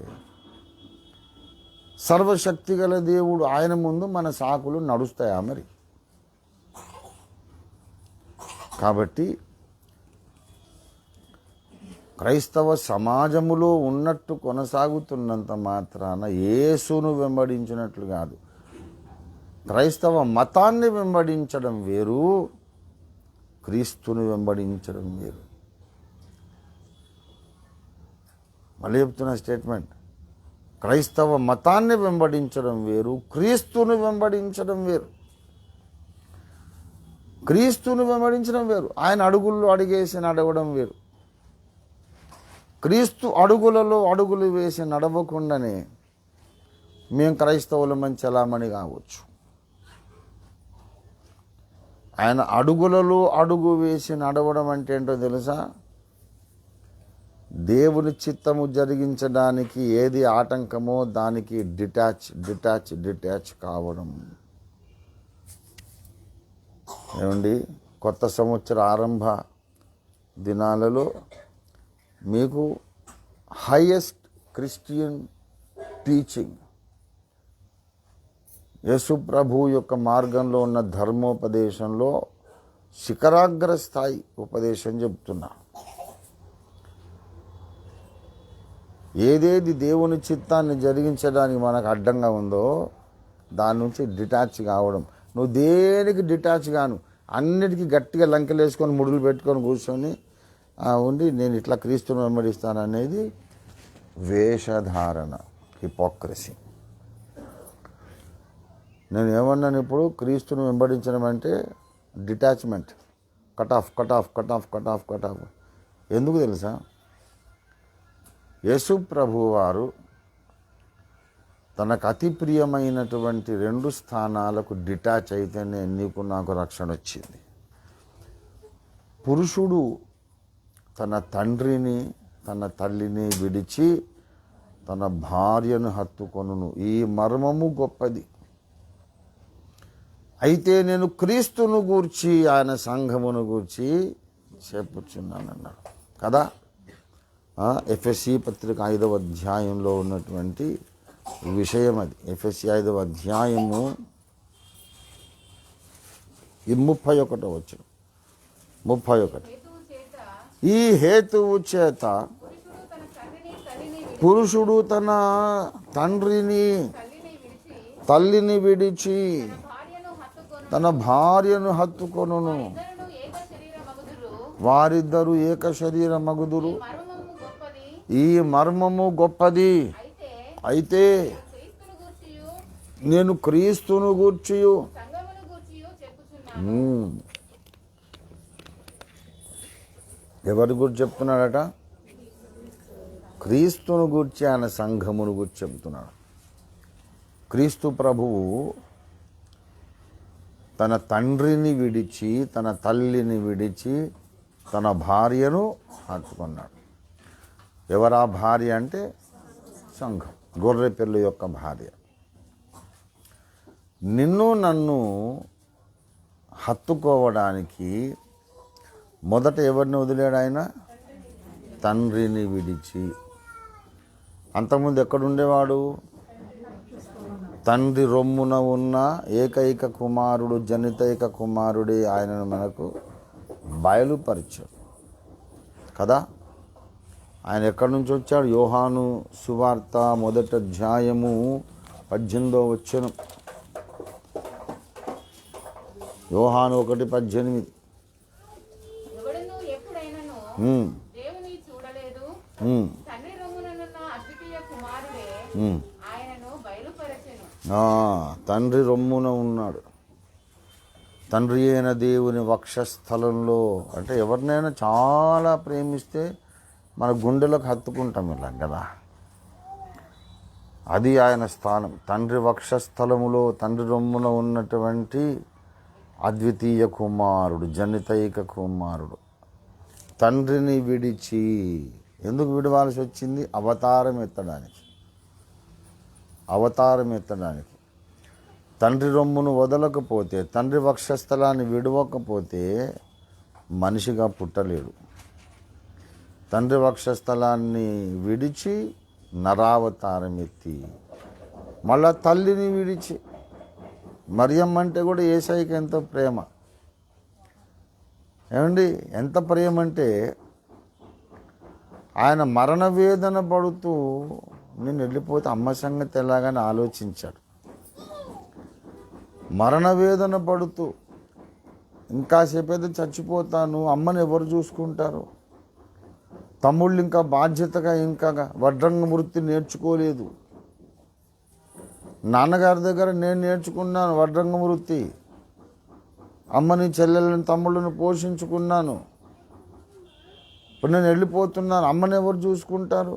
సర్వశక్తి గల దేవుడు ఆయన ముందు మన సాకులు నడుస్తాయా మరి? కాబట్టి క్రైస్తవ సమాజములో ఉన్నట్టు కొనసాగుతున్నంత మాత్రాన యేసును వెంబడించినట్లు కాదు. క్రైస్తవ మతాన్ని వెంబడించడం వేరు, క్రీస్తుని వెంబడించడం వేరు. మళ్ళీ చెప్తున్న స్టేట్మెంట్, క్రైస్తవ మతాన్ని వెంబడించడం వేరు, క్రీస్తుని వెంబడించడం వేరు. క్రీస్తుని వెంబడించడం వేరు, ఆయన అడుగుల్లో అడుగేసి నడవడం వేరు. క్రీస్తు అడుగులలో అడుగులు వేసి నడవకుండానే మేము క్రైస్తవులమని చలామణి కావచ్చు. ఆయన అడుగులలో అడుగు వేసి నడవడం అంటే ఏంటో తెలుసా? దేవుని చిత్తము జరిగించడానికి ఏది ఆటంకమో దానికి డిటాచ్ కావడం. ఏమండి, కొత్త సంవత్సర ఆరంభ దినాలలో మీకు హైయెస్ట్ క్రిస్టియన్ టీచింగ్, యేసు ప్రభు యొక్క మార్గంలో ఉన్న ధర్మోపదేశంలో శిఖరాగ్ర స్థాయి ఉపదేశం చెప్తున్నా. ఏదేది దేవుని చిత్తాన్ని జరిగించడానికి మనకు అడ్డంగా ఉందో దాని నుంచి డిటాచ్ కావడం. నువ్వు దేనికి డిటాచ్ గాను, అన్నిటికీ గట్టిగా లంకెలేసుకొని ముడులు పెట్టుకొని కూర్చొని ఉండి నేను ఇట్లా క్రీస్తుని వెంబడిస్తాను అనేది వేషధారణ, హిపోక్రసీ. నేను ఏమన్నాను ఇప్పుడు? క్రీస్తుని వెంబడించడం అంటే డిటాచ్మెంట్, కట్ ఆఫ్. ఎందుకు తెలుసా? యేసు ప్రభు వారు తనకు అతి ప్రియమైనటువంటి 2 స్థానాలకు డిటాచ్ అయితేనే నీకు నాకు రక్షణ వచ్చింది. పురుషుడు తన తండ్రిని తన తల్లిని విడిచి తన భార్యను హత్తుకొనును, ఈ మర్మము గొప్పది. అయితే నేను క్రీస్తును గూర్చి ఆయన సంఘమును గూర్చి చెప్పుచున్నానన్నాడు కదా. ఎఫ్ఎస్సి పత్రిక 5వ అధ్యాయంలో ఉన్నటువంటి విషయం అది. ఎఫ్ఎస్సి 5వ అధ్యాయము 31వ వచనం. 31. ఈ హేతువు చేత పురుషుడు తన తండ్రిని తల్లిని విడిచి తన భార్యను హత్తుకొనును, వారిద్దరూ ఏక శరీరమగుదురు. ఈ మర్మము గొప్పది. అయితే నేను క్రీస్తును గూర్చియు. ఎవరి గురించి చెప్తున్నాడట? క్రీస్తును గూర్చి, ఆయన సంఘమును గూర్చి చెప్తున్నాడు. క్రీస్తు ప్రభువు తన తండ్రిని విడిచి తన తల్లిని విడిచి తన భార్యను హత్తుకున్నాడు. ఎవరా భార్య అంటే? సంఘం, గొర్రె పిల్ల యొక్క భార్య. నిన్ను నన్ను హత్తుకోవడానికి మొదట ఎవరిని వదిలాడు ఆయన? తండ్రిని విడిచి. అంతకుముందు ఎక్కడుండేవాడు? తండ్రి రొమ్మున ఉన్న ఏకైక కుమారుడు, జనితైక కుమారుడే ఆయనను మనకు బయలుపరిచాడు కదా. ఆయన ఎక్కడి నుంచి వచ్చాడు? యోహాను సువార్త 1వ అధ్యాయము 18వ వచనం. యోహాను 1:18. తండ్రి రొమ్మున ఉన్నాడు. తండ్రి అయిన దేవుని వక్షస్థలంలో అంటే ఎవరినైనా చాలా ప్రేమిస్తే మన గుండెలకు హత్తుకుంటాం ఇలా కదా. అది ఆయన స్థానం. తండ్రి వక్షస్థలములో తండ్రి రొమ్మున ఉన్నటువంటి అద్వితీయ కుమారుడు, జనితైక కుమారుడు. తండ్రిని విడిచి ఎందుకు విడవాల్సి వచ్చింది? అవతారం ఎత్తడానికి. తండ్రి రొమ్మును వదలకపోతే, తండ్రి వక్షస్థలాన్ని విడవకపోతే మనిషిగా పుట్టలేడు. తండ్రి వక్షస్థలాన్ని విడిచి నరావతారం ఎత్తి, మళ్ళా తల్లిని విడిచి. మరియమ్మ అంటే కూడా యేసయ్యకి ఎంతో ప్రేమ. ఏమండి, ఎంత ప్రేమ అంటే ఆయన మరణ వేదన పడుతూ నేను వెళ్ళిపోతే అమ్మ సంగతి ఎలాగని ఆలోచించాడు. మరణ వేదన పడుతూ ఇంకాసేపు అయితే చచ్చిపోతాను, అమ్మని ఎవరు చూసుకుంటారు? తమ్ముళ్ళు ఇంకా బాధ్యతగా ఇంకా వడ్రంగ వృత్తి నేర్చుకోలేదు. నాన్నగారి దగ్గర నేను నేర్చుకున్నాను వడ్రంగ వృత్తి. అమ్మని, చెల్లెళ్ళని, తమ్ముళ్ళని పోషించుకున్నాను. ఇప్పుడు నేను వెళ్ళిపోతున్నాను, అమ్మని ఎవరు చూసుకుంటారు?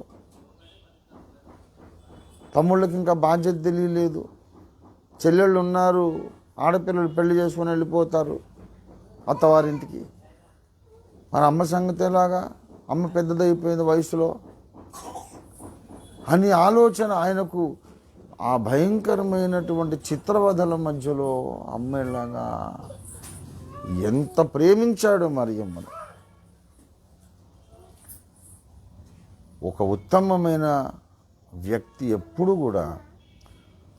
తమ్ముళ్ళకి ఇంకా బాధ్యత తెలియలేదు. చెల్లెళ్ళు ఉన్నారు, ఆడపిల్లలు పెళ్లి చేసుకొని వెళ్ళిపోతారు అత్తవారింటికి. మరి అమ్మ సంగతి ఎలాగా? అమ్మ పెద్దదైపోయింది వయసులో అని ఆలోచన ఆయనకు. ఆ భయంకరమైనటువంటి చిత్రవధల మధ్యలో అమ్మ ఎలాగా ఎంత ప్రేమించాడు మరియమ్మను. ఒక ఉత్తమమైన వ్యక్తి ఎప్పుడు కూడా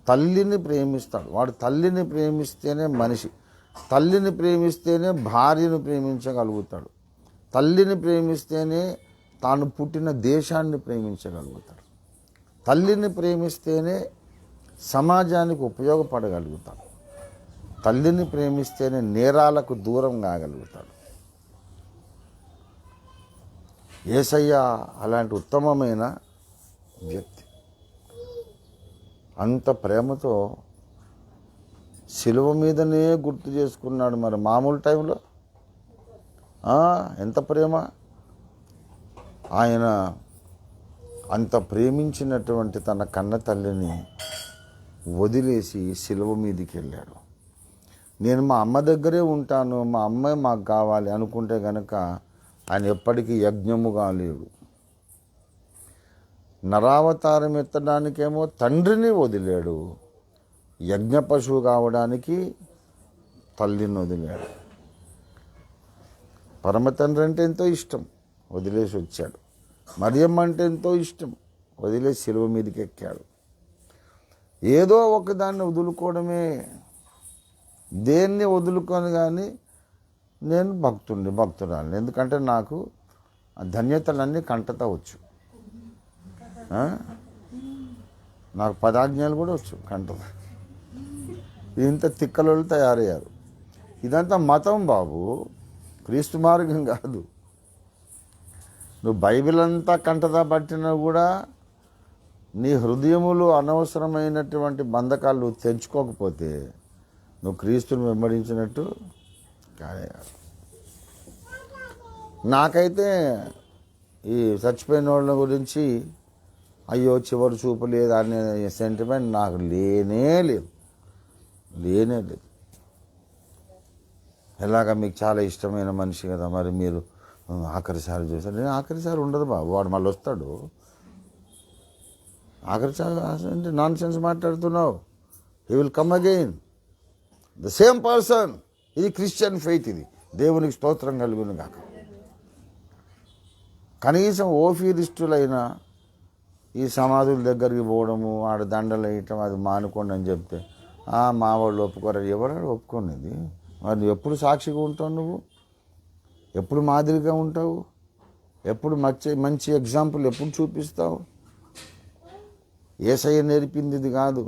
తల్లిని ప్రేమిస్తాడు. వాడు తల్లిని ప్రేమిస్తేనే మనిషి. తల్లిని ప్రేమిస్తేనే భార్యను ప్రేమించగలుగుతాడు. తల్లిని ప్రేమిస్తేనే తాను పుట్టిన దేశాన్ని ప్రేమించగలుగుతాడు. తల్లిని ప్రేమిస్తేనే సమాజానికి ఉపయోగపడగలుగుతాడు. తల్లిని ప్రేమిస్తేనే నేరాలకు దూరం కాగలుగుతాడు. యేసయ్య అలాంటి ఉత్తమమైన వ్యక్తి. అంత ప్రేమతో శిలువ మీదనే గుర్తు చేసుకున్నాడు. మరి మామూలు టైంలో ఎంత ప్రేమ! ఆయన అంత ప్రేమించినటువంటి తన కన్న తల్లిని వదిలేసి శిలువ మీదకి వెళ్ళాడు. నేను మా అమ్మ దగ్గరే ఉంటాను, మా అమ్మే మాకు కావాలి అనుకుంటే కనుక ఆయన ఎప్పటికీ యజ్ఞముగా లేడు. నరావతారం ఎత్తడానికేమో తండ్రిని వదిలాడు, యజ్ఞ పశువు కావడానికి తల్లిని వదిలాడు. పరమ తండ్రి అంటే ఎంతో ఇష్టం, వదిలేసి వచ్చాడు. మరియమ్మ అంటే ఎంతో ఇష్టం, వదిలేసి శిలువ మీదకి ఎక్కాడు. ఏదో ఒకదాన్ని వదులుకోవడమే. దేన్ని వదులుకొని కానీ నేను భక్తురాలి. ఎందుకంటే నాకు ఆ ధన్యతలన్నీ కంటతా వచ్చు. నాకు పదాజ్ఞాలు కూడా వచ్చు కంటత. ఇంత తిక్కలోళ్ళు తయారయ్యారు. ఇదంతా మతం బాబు, క్రీస్తు మార్గం కాదు. నువ్వు బైబిల్ అంతా కంటతా పట్టినా కూడా నీ హృదయములో అనవసరమైనటువంటి బంధకాలు తెంచుకోకపోతే నువ్వు క్రీస్తుని వెంబడించినట్టు కానే కాదు. నాకైతే ఈ చచ్చిపోయిన వాళ్ళ గురించి అయ్యో చివరి చూపు లేదు అనే సెంటిమెంట్ నాకు లేనే లేదు. ఎలాగ మీకు చాలా ఇష్టమైన మనిషి కదా, మరి మీరు ఆఖరిసారి చూసారు. నేను ఆఖరిసారి ఉండదు బాబు, వాడు మళ్ళీ వస్తాడు. ఆఖరిసారి అంటే నాన్ సెన్స్ మాట్లాడుతున్నావు. He will come again, the same person. ఇది క్రిస్టియన్ ఫెయిత్. ఇది దేవునికి స్తోత్రం కలుగును కాక. కనీసం ఓఫీరిస్టులైనా ఈ సమాధుల దగ్గరికి పోవడము, ఆడ దండలు వేయటం అది మానుకోండి అని చెప్తే మా వాళ్ళు ఒప్పుకోరు. ఎవరు ఒప్పుకునేది? మరి నువ్వు ఎప్పుడు సాక్షిగా ఉంటావు? నువ్వు ఎప్పుడు మాదిరిగా ఉంటావు? ఎప్పుడు మంచి ఎగ్జాంపుల్ ఎప్పుడు చూపిస్తావు? యేసయ్య నేర్పింది ఇది కాదు,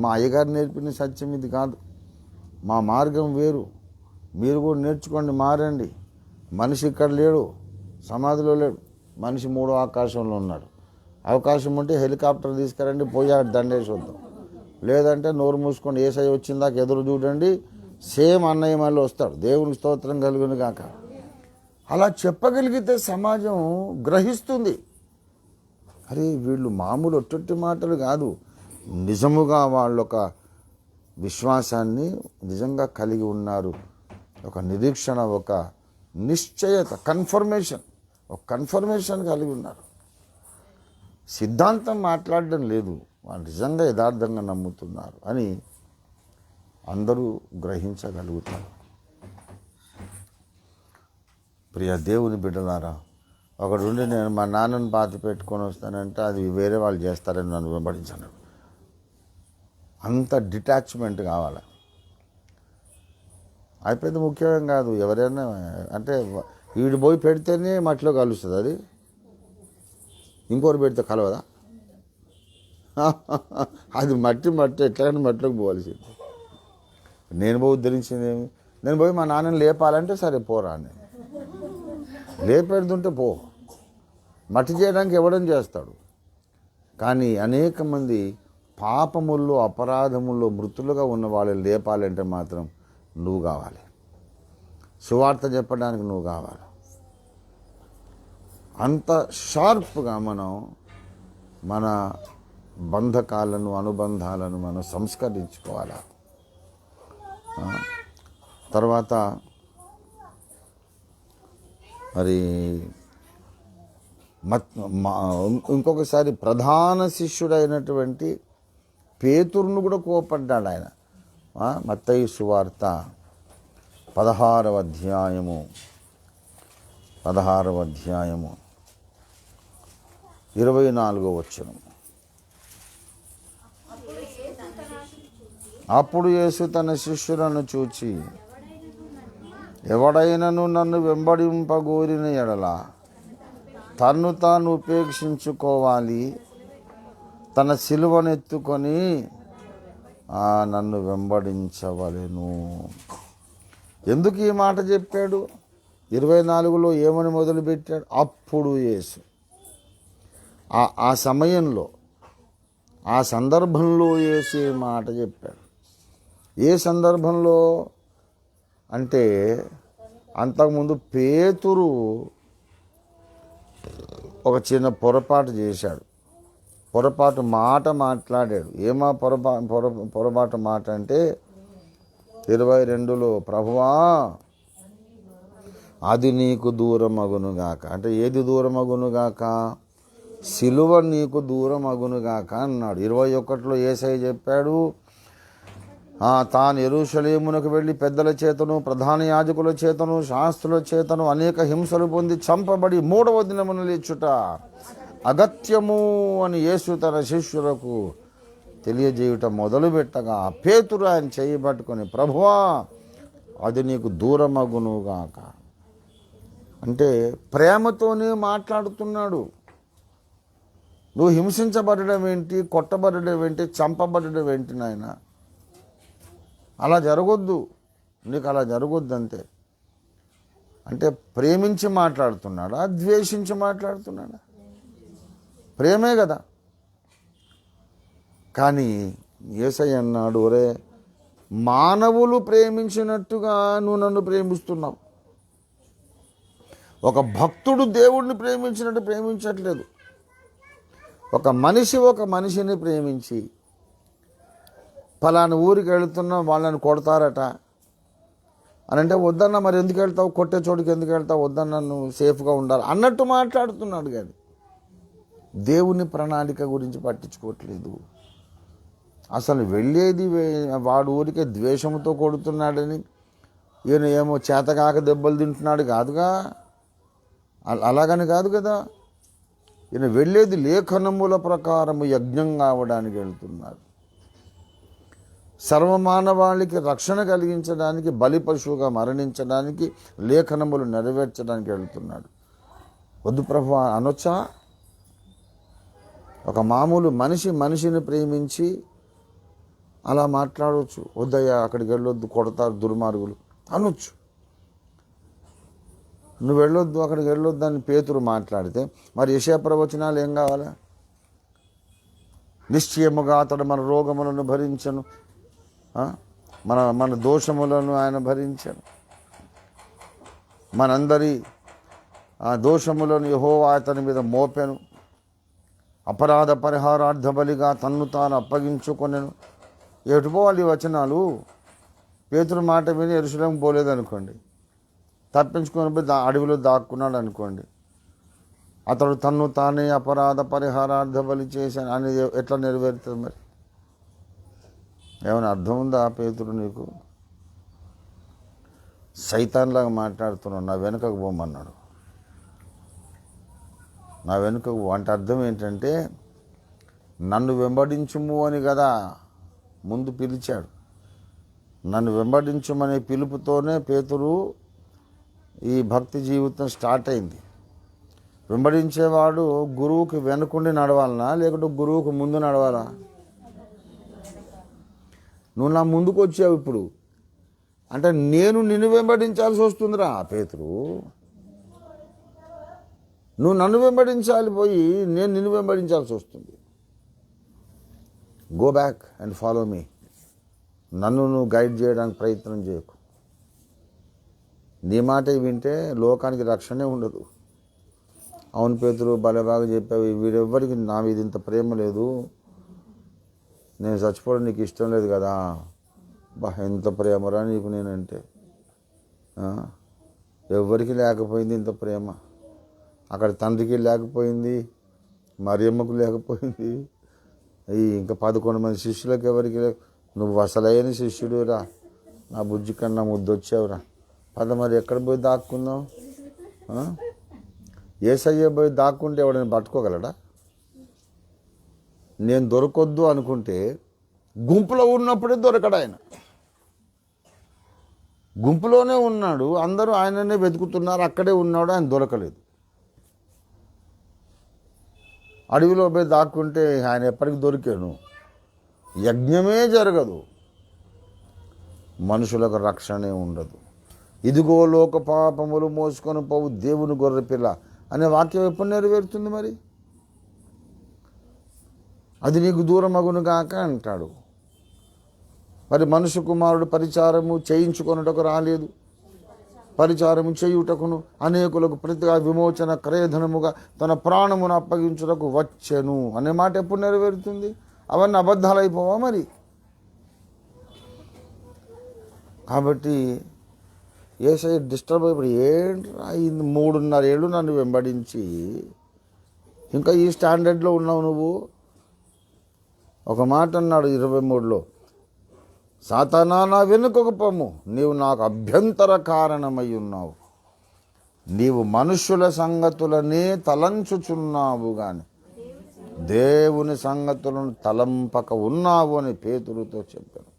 మా అయ్యగారు నేర్పిన సత్యం ఇది కాదు. మా మార్గం వేరు. మీరు కూడా నేర్చుకోండి, మారండి. మనిషి ఇక్కడ లేడు, సమాధిలో లేడు. మనిషి మూడో ఆకాశంలో ఉన్నాడు. అవకాశం ఉంటే హెలికాప్టర్ తీసుకురండి, పోయి దండేసి వద్దాం. లేదంటే నోరు మూసుకొని ఏసై వచ్చిందాక ఎదురు చూడండి, సేమ్ అన్నయ్య మళ్ళీ వస్తాడు. దేవునికి స్తోత్రం కలుగును గాక. అలా చెప్పగలిగితే సమాజం గ్రహిస్తుంది. అరే వీళ్ళు మామూలు ఒట్టొట్టి మాటలు కాదు, నిజముగా వాళ్ళొక విశ్వాసాన్ని నిజంగా కలిగి ఉన్నారు. ఒక నిరీక్షణ, ఒక నిశ్చయత, ఒక కన్ఫర్మేషన్ కలిగి ఉన్నారు. సిద్ధాంతం మాట్లాడడం లేదు, వాళ్ళు నిజంగా యథార్థంగా నమ్ముతున్నారు అని అందరూ గ్రహించగలుగుతారు. ప్రియ దేవుని బిడ్డలారా, ఒకడుండి నేను మా నాన్నని పాతి పెట్టుకొని వస్తానంటే అది వేరే వాళ్ళు చేస్తారని నన్ను వెంబడించాను. అంత డిటాచ్మెంట్ కావాలి. అయిపోయింది ముఖ్యం కాదు. ఎవరైనా అంటే వీడు పోయి పెడితేనే మట్టిలో కలుస్తుంది, అది ఇంకోరు పెడితే కలవదా? అది మట్టి ఎట్లయినా మట్టిలోకి పోవాల్సింది. నేను పోయి ఉద్ధరించిందేమి? నేను పోయి మా నాన్నని లేపాలంటే సరే పోరా, నేను లేపెడుతుంటే పో, మట్టి చేయడానికి ఎవడం చేస్తాడు. కానీ అనేక మంది పాపముల్లో అపరాధముల్లో మృతులుగా ఉన్న వాళ్ళు లేపాలంటే మాత్రం నువ్వు కావాలి, సువార్త చెప్పడానికి నువ్వు కావాలి. అంత షార్ప్గా మనం మన బంధకాలను, అనుబంధాలను మనం సంస్కరించుకోవాలి. తర్వాత మరి ఇంకొకసారి ప్రధాన శిష్యుడైనటువంటి పేతురును కూడా కోపడ్డాడు ఆయన. మత్తయి సువార్త 16వ అధ్యాయము 24వ వచనం. అప్పుడు యేసు తన శిష్యులను చూచి, ఎవడైనను నన్ను వెంబడింపగోరిన ఎడల తన్ను తాను ఉపేక్షించుకోవాలి, తన సిలువనెత్తుకొని నన్ను వెంబడించవలెను. ఎందుకు ఈ మాట చెప్పాడు? 24లో ఏమని మొదలుపెట్టాడు? అప్పుడు యేసు ఆ సమయంలో, ఆ సందర్భంలో యేసు ఈ మాట చెప్పాడు. ఏ సందర్భంలో అంటే అంతకుముందు పేతురు ఒక చిన్న పొరపాటు చేశాడు, పొరపాటు మాట మాట్లాడాడు. ఏమా పొరపాటు మాట అంటే 22లో, ప్రభువా అది నీకు దూరమగునుగాక. అంటే ఏది దూరమగునుగాక? సిలువ నీకు దూరమగునుగాక అన్నాడు. 21లో యేసయ్య చెప్పాడు, తాను యెరూషలేమునకు వెళ్ళి పెద్దల చేతను, ప్రధాన యాజకుల చేతను, శాస్త్రుల చేతను అనేక హింసలు పొంది చంపబడి 3వ దినమున లేచుట అగత్యము అని యేసు తన శిష్యులకు తెలియజేయుట మొదలుపెట్టగా పేతురు ఆయన చేయబట్టుకొని, ప్రభువా అది నీకు దూరమగునుగాక. అంటే ప్రేమతోనే మాట్లాడుతున్నాడు. నువ్వు హింసించబడడం ఏంటి, కొట్టబడడం ఏంటి, చంపబడడం ఏంటి నాయన? అలా జరగొద్దు, నీకు అలా జరగొద్దు అంతే. అంటే ప్రేమించి మాట్లాడుతున్నాడా, ద్వేషించి మాట్లాడుతున్నాడా? ప్రేమే కదా. కానీ యేసయ్య అన్నాడు, ఒరే మానవులు ప్రేమించినట్టుగా నువ్వు నన్ను ప్రేమిస్తున్నావు. ఒక భక్తుడు దేవుడిని ప్రేమించినట్టు ప్రేమించట్లేదు. ఒక మనిషిని ప్రేమించి ఫలానా ఊరికి వెళుతున్నా వాళ్ళని కొడతారట అని అంటే, వద్దన్నా మరి ఎందుకు వెళ్తావు, కొట్టే చోటుకి ఎందుకు వెళ్తావు, వద్దన్నా నువ్వు సేఫ్గా ఉండాలి అన్నట్టు మాట్లాడుతున్నాడు. కానీ దేవుని ప్రణాళిక గురించి పట్టించుకోవట్లేదు. అసలు వెళ్ళేది వాడు ఊరికే ద్వేషంతో కొడుతున్నాడని, ఈయన ఏమో చేతకాక దెబ్బలు తింటున్నాడు కాదుగా, అలాగని కాదు కదా. ఈయన వెళ్ళేది లేఖనముల ప్రకారము యజ్ఞం కావడానికి వెళ్తున్నారు. సర్వమానవాళికి రక్షణ కలిగించడానికి, బలి పశువుగా మరణించడానికి, లేఖనములు నెరవేర్చడానికి వెళ్తున్నాడు. వద్దు ప్రభు అనొచ్చా? ఒక మామూలు మనిషిని ప్రేమించి అలా మాట్లాడవచ్చు. వద్దయ్యా అక్కడికి వెళ్ళొద్దు, కొడతారు దుర్మార్గులు అనొచ్చు. నువ్వు వెళ్ళొద్దు, అక్కడికి వెళ్ళొద్దు అని పేతురు మాట్లాడితే మరి యెషయా ప్రవచనాలు ఏం కావాలా? నిశ్చయముగా అతడు మన రోగములను భరించను, మన మన దోషములను ఆయన భరించను. మనందరి దోషములను యెహోవా అతని మీద మోపెను. అపరాధ పరిహారార్థ బలిగా తన్ను తాను అప్పగించుకొనెను. ఎటుపోవాలి వచనాలు? పేతురు మాట విని యెరూషలేము పోలేదనుకోండి, తప్పించుకొని పోయి అడవిలో దాక్కున్నాడు అనుకోండి, అతడు తన్ను తానే అపరాధ పరిహారార్థ బలి చేశాను అని ఎట్లా నెరవేరుతుంది? మరి ఏమైనా అర్థం ఉందా పేతురు నీకు? సైతాన్లాగా మాట్లాడుతున్నాడు. నా వెనుకకు పోమన్నాడు. నా వెనుకకు అంటే అర్థం ఏంటంటే నన్ను వెంబడించుము అని కదా ముందు పిలిచాడు. నన్ను వెంబడించుమనే పిలుపుతోనే పేతురు ఈ భక్తి జీవితం స్టార్ట్ అయింది. వెంబడించేవాడు గురువుకి వెనుకుండి నడవాలనా లేకుంటే గురువుకు ముందు నడవాలా? నువ్వు నా ముందుకు వచ్చావు ఇప్పుడు అంటే నేను నిన్ను వెంబడించాల్సి వస్తుందిరా పేతురు. నువ్వు నన్ను వెంబడించాలి పోయి నేను నిన్ను వెంబడించాల్సి వస్తుంది. Go back and follow me. నన్ను నువ్వు గైడ్ చేయడానికి ప్రయత్నం చేయకు. నీ మాట వింటే లోకానికి రక్షణే ఉండదు. అవును పేతురు, భలే బాగా చెప్పావు. వీడెవ్వరికి నా మీద ఇంత ప్రేమ లేదు, నేను చచ్చిపోవడం నీకు ఇష్టం లేదు కదా. ఎంత ప్రేమరా నీకు నేనంటే. ఎవ్వరికి లేకపోయింది ఇంత ప్రేమ. అక్కడ తండ్రికి లేకపోయింది, మరియమ్మకు లేకపోయింది, ఇంకా 11 మంది శిష్యులకు ఎవరికి లేక. నువ్వు అసలైన శిష్యుడురా, నా బుజ్జి కన్నా ముద్దొచ్చావురా. మరి ఎక్కడ పోయి దాక్కుందాం? యేసయ్య పోయి దాక్కుంటే ఎవడైనా పట్టుకోగలడా? నేను దొరకొద్దు అనుకుంటే గుంపులో ఉన్నప్పుడే దొరకడు ఆయన. గుంపులోనే ఉన్నాడు, అందరూ ఆయననే వెతుకుతున్నారు, అక్కడే ఉన్నాడు, ఆయన దొరకలేదు. అడవిలో పోయి దాక్కుంటే ఆయన ఎప్పటికి దొరికాను. యజ్ఞమే జరగదు, మనుషులకు రక్షణే ఉండదు. ఇదిగో లోక పాపములు మోసుకొని పోవు దేవుని గొర్రె పిల్ల అనే వాక్యం ఎప్పుడు నెరవేరుతుంది? మరి అది నీకు దూరం అగును గాక అంటాడు. మరి మనుష్య కుమారుడు పరిచారము చేయించుకొనుటకు రాలేదు, పరిచారము చేయుటకును అనేకులకు ప్రతిగా విమోచన క్రయధనముగా తన ప్రాణమును అప్పగించుటకు వచ్చెను అనే మాట ఎప్పుడు నెరవేరుతుంది? అవన్నీ అబద్ధాలు అయిపోవా మరి? కాబట్టి యేసయ్య డిస్టర్బ్ అయిపోయి, ఏంట్రా 3.5 ఏళ్ళు నన్ను వెంబడించి ఇంకా ఈ స్టాండర్డ్లో ఉన్నావు నువ్వు. ఒక మాట అన్నాడు 23లో, సాతానా నా వెనుకకు పొమ్ము, నీవు నాకు అభ్యంతర కారణమై ఉన్నావు, నీవు మనుష్యుల సంగతులనే తలంచుచున్నావు గాని దేవుని సంగతులను తలంపక ఉన్నావు అని పేతురుతో చెప్పాను.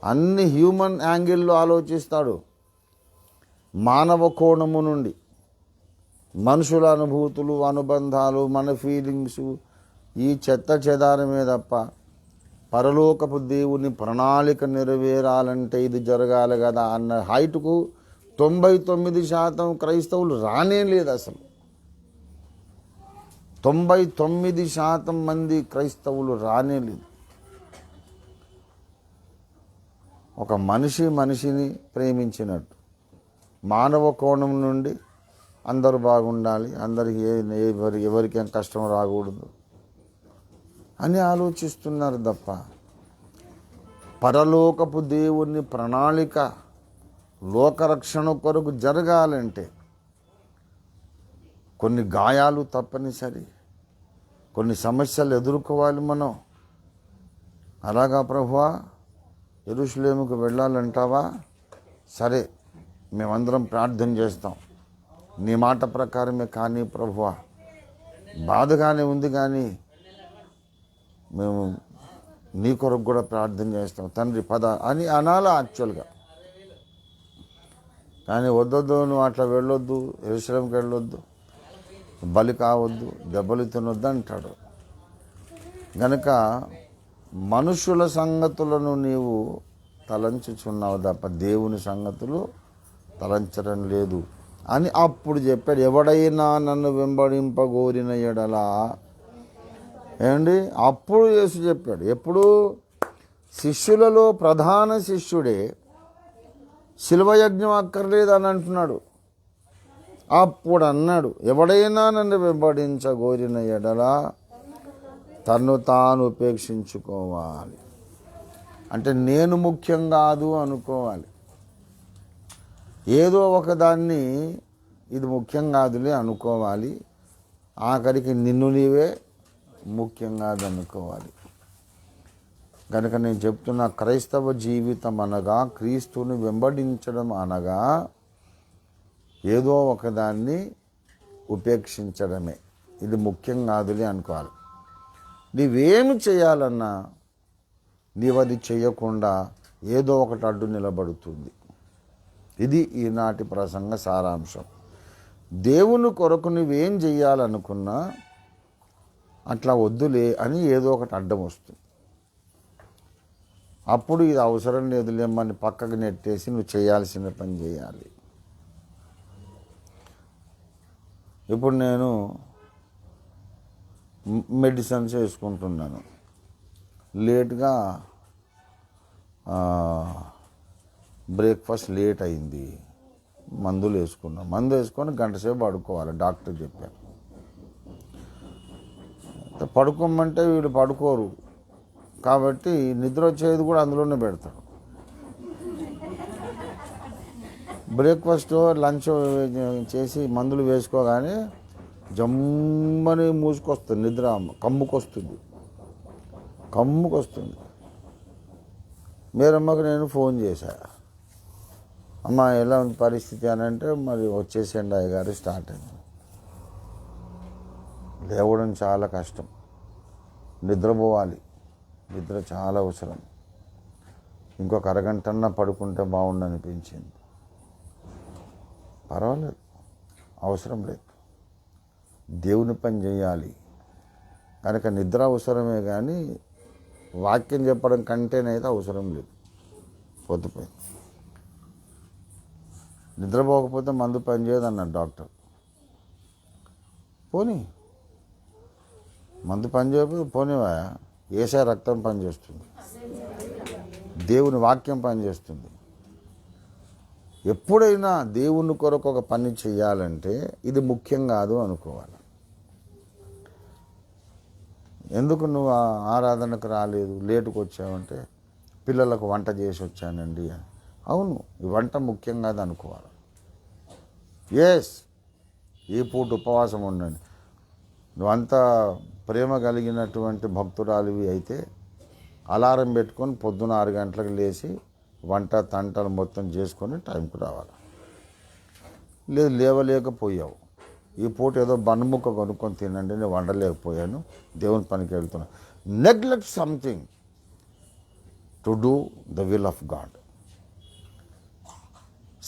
అన్ని హ్యూమన్ యాంగిల్లో ఆలోచిస్తాడు. మానవ కోణము నుండి మనుషుల అనుభూతులు, అనుబంధాలు, మన ఫీలింగ్స్, ఈ చెత్త చెదారమే తప్ప పరలోకపు దేవుని ప్రణాళిక నెరవేరాలంటే ఇది జరగాలి కదా అన్న హైట్కు 99% క్రైస్తవులు రానే లేదు. అసలు 99% మంది క్రైస్తవులు రానే లేదు. ఒక మనిషి మనిషిని ప్రేమించినట్టు మానవ కోణం నుండి అందరూ బాగుండాలి, అందరికి ఎవరికేం కష్టం రాకూడదు అని ఆలోచిస్తున్నారు తప్ప పరలోకపు దేవుని ప్రణాళిక లోకరక్షణ కొరకు జరగాలంటే కొన్ని గాయాలు తప్పనిసరి, కొన్ని సమస్యలు ఎదుర్కోవాలి మనం. అలాగా ప్రభువా యెరూషలేముకు వెళ్ళాలంటావా? సరే, మేమందరం ప్రార్థన చేస్తాం, నీ మాట ప్రకారమే కానీ ప్రభువా, బాధగానే ఉంది కానీ మేము నీ కొరకు కూడా ప్రార్థన చేస్తాం తండ్రి పద అని అనాలా యాక్చువల్గా. కానీ వద్దొద్దు, నువ్వు అట్లా వెళ్ళొద్దు, యెరూషలేముకి వెళ్ళొద్దు, బలి కావద్దు, దెబ్బలు తినొద్దు అంటాడు. గనుక మనుషుల సంగతులను నీవు తలంచుచున్నావు తప్ప దేవుని సంగతులు తలంచడం లేదు అని అప్పుడు చెప్పాడు. ఎవడైనా నన్ను వెంబడింపగోరిన ఎడల ఏమండి అప్పుడు యేసు చెప్పాడు. ఎప్పుడు? శిష్యులలో ప్రధాన శిష్యుడే శిలువ యజ్ఞం అక్కర్లేదని అంటున్నాడు. అప్పుడు అన్నాడు, ఎవడైనా నన్ను వెంబడించగోరిన ఎడల తన్ను తాను ఉపేక్షించుకోవాలి. అంటే నేను ముఖ్యం కాదు అనుకోవాలి. ఏదో ఒకదాన్ని ఇది ముఖ్యం కాదులే అనుకోవాలి. ఆఖరికి నిన్ను నీవే ముఖ్యం కాదనుకోవాలి. కనుక నేను చెప్తున్న క్రైస్తవ జీవితం అనగా, క్రీస్తుని వెంబడించడం అనగా ఏదో ఒకదాన్ని ఉపేక్షించడమే. ఇది ముఖ్యం కాదులే అనుకోవాలి. నీవేమి చేయాలన్నా నీవది చేయకుండా ఏదో ఒకటి అడ్డు నిలబడుతుంది. ఇది ఈనాటి ప్రసంగ సారాంశం. దేవుని కొరకు నువ్వేం చేయాలనుకున్నా అట్లా వద్దులే అని ఏదో ఒకటి అడ్డం వస్తుంది. అప్పుడు ఇది అవసరం లేదులేమని పక్కకు నెట్టేసి నువ్వు చేయాల్సిన పని చేయాలి. ఇప్పుడు నేను మెడిసిన్స్ వేసుకుంటున్నాను. లేట్గా బ్రేక్ఫాస్ట్ లేట్ అయింది. మందులు వేసుకున్నాను. మందు వేసుకొని గంట సేపు పడుకోవాలి డాక్టర్ చెప్పారు. పడుకోమంటే వీళ్ళు పడుకోరు కాబట్టి నిద్ర వచ్చేది కూడా అందులోనే పెడతాడు. బ్రేక్ఫాస్ట్ లంచ్ చేసి మందులు వేసుకోగానే జమ్మని మూసుకొస్తుంది నిద్ర. కమ్ముకొస్తుంది. మీరమ్మకు నేను ఫోన్ చేశా, అమ్మ ఎలా ఉంది పరిస్థితి అని అంటే, మరి వచ్చేసేయండి అయ్యగారు స్టార్ట్ అయింది. లేవడం చాలా కష్టం. నిద్రపోవాలి. నిద్ర చాలా అవసరం. ఇంకొక అరగంటన్నా పడుకుంటే బాగుండు అనిపించింది. పర్వాలేదు, అవసరం లేదు. దేవుని పని చేయాలి కనుక నిద్ర అవసరమే, కానీ వాక్యం చెప్పడం కంటేనైతే అవసరం లేదు. పొద్దుపోయింది. నిద్రపోకపోతే మందు పని చేయదు అన్నాడు డాక్టర్. పోనీ మందు పని చేయకపోతే పోనివా, ఏసా రక్తం పనిచేస్తుంది, దేవుని వాక్యం పనిచేస్తుంది. ఎప్పుడైనా దేవుని కొరకు ఒక పని చేయాలంటే ఇది ముఖ్యం కాదు అనుకోవాలి. ఎందుకు నువ్వు ఆరాధనకు రాలేదు, లేటుకు వచ్చావంటే పిల్లలకు వంట చేసి వచ్చానండి అని. అవును, ఈ వంట ముఖ్యం కాదు అనుకోవాలి. ఎస్, ఈ పూట ఉపవాసం ఉండండి. నువ్వంతా ప్రేమ కలిగినటువంటి భక్తురాలివి అయితే అలారం పెట్టుకొని పొద్దున 6 గంటలకు లేచి వంట తంటలు మొత్తం చేసుకొని టైంకి రావాలి. లేదు లేవలేకపోయావు, ఈ పూట ఏదో బన్నుముక్క కొనుక్కొని తినండి, నేను వండలేకపోయాను, దేవుని పనికి వెళ్తున్నాను. Neglect something to do the will of God.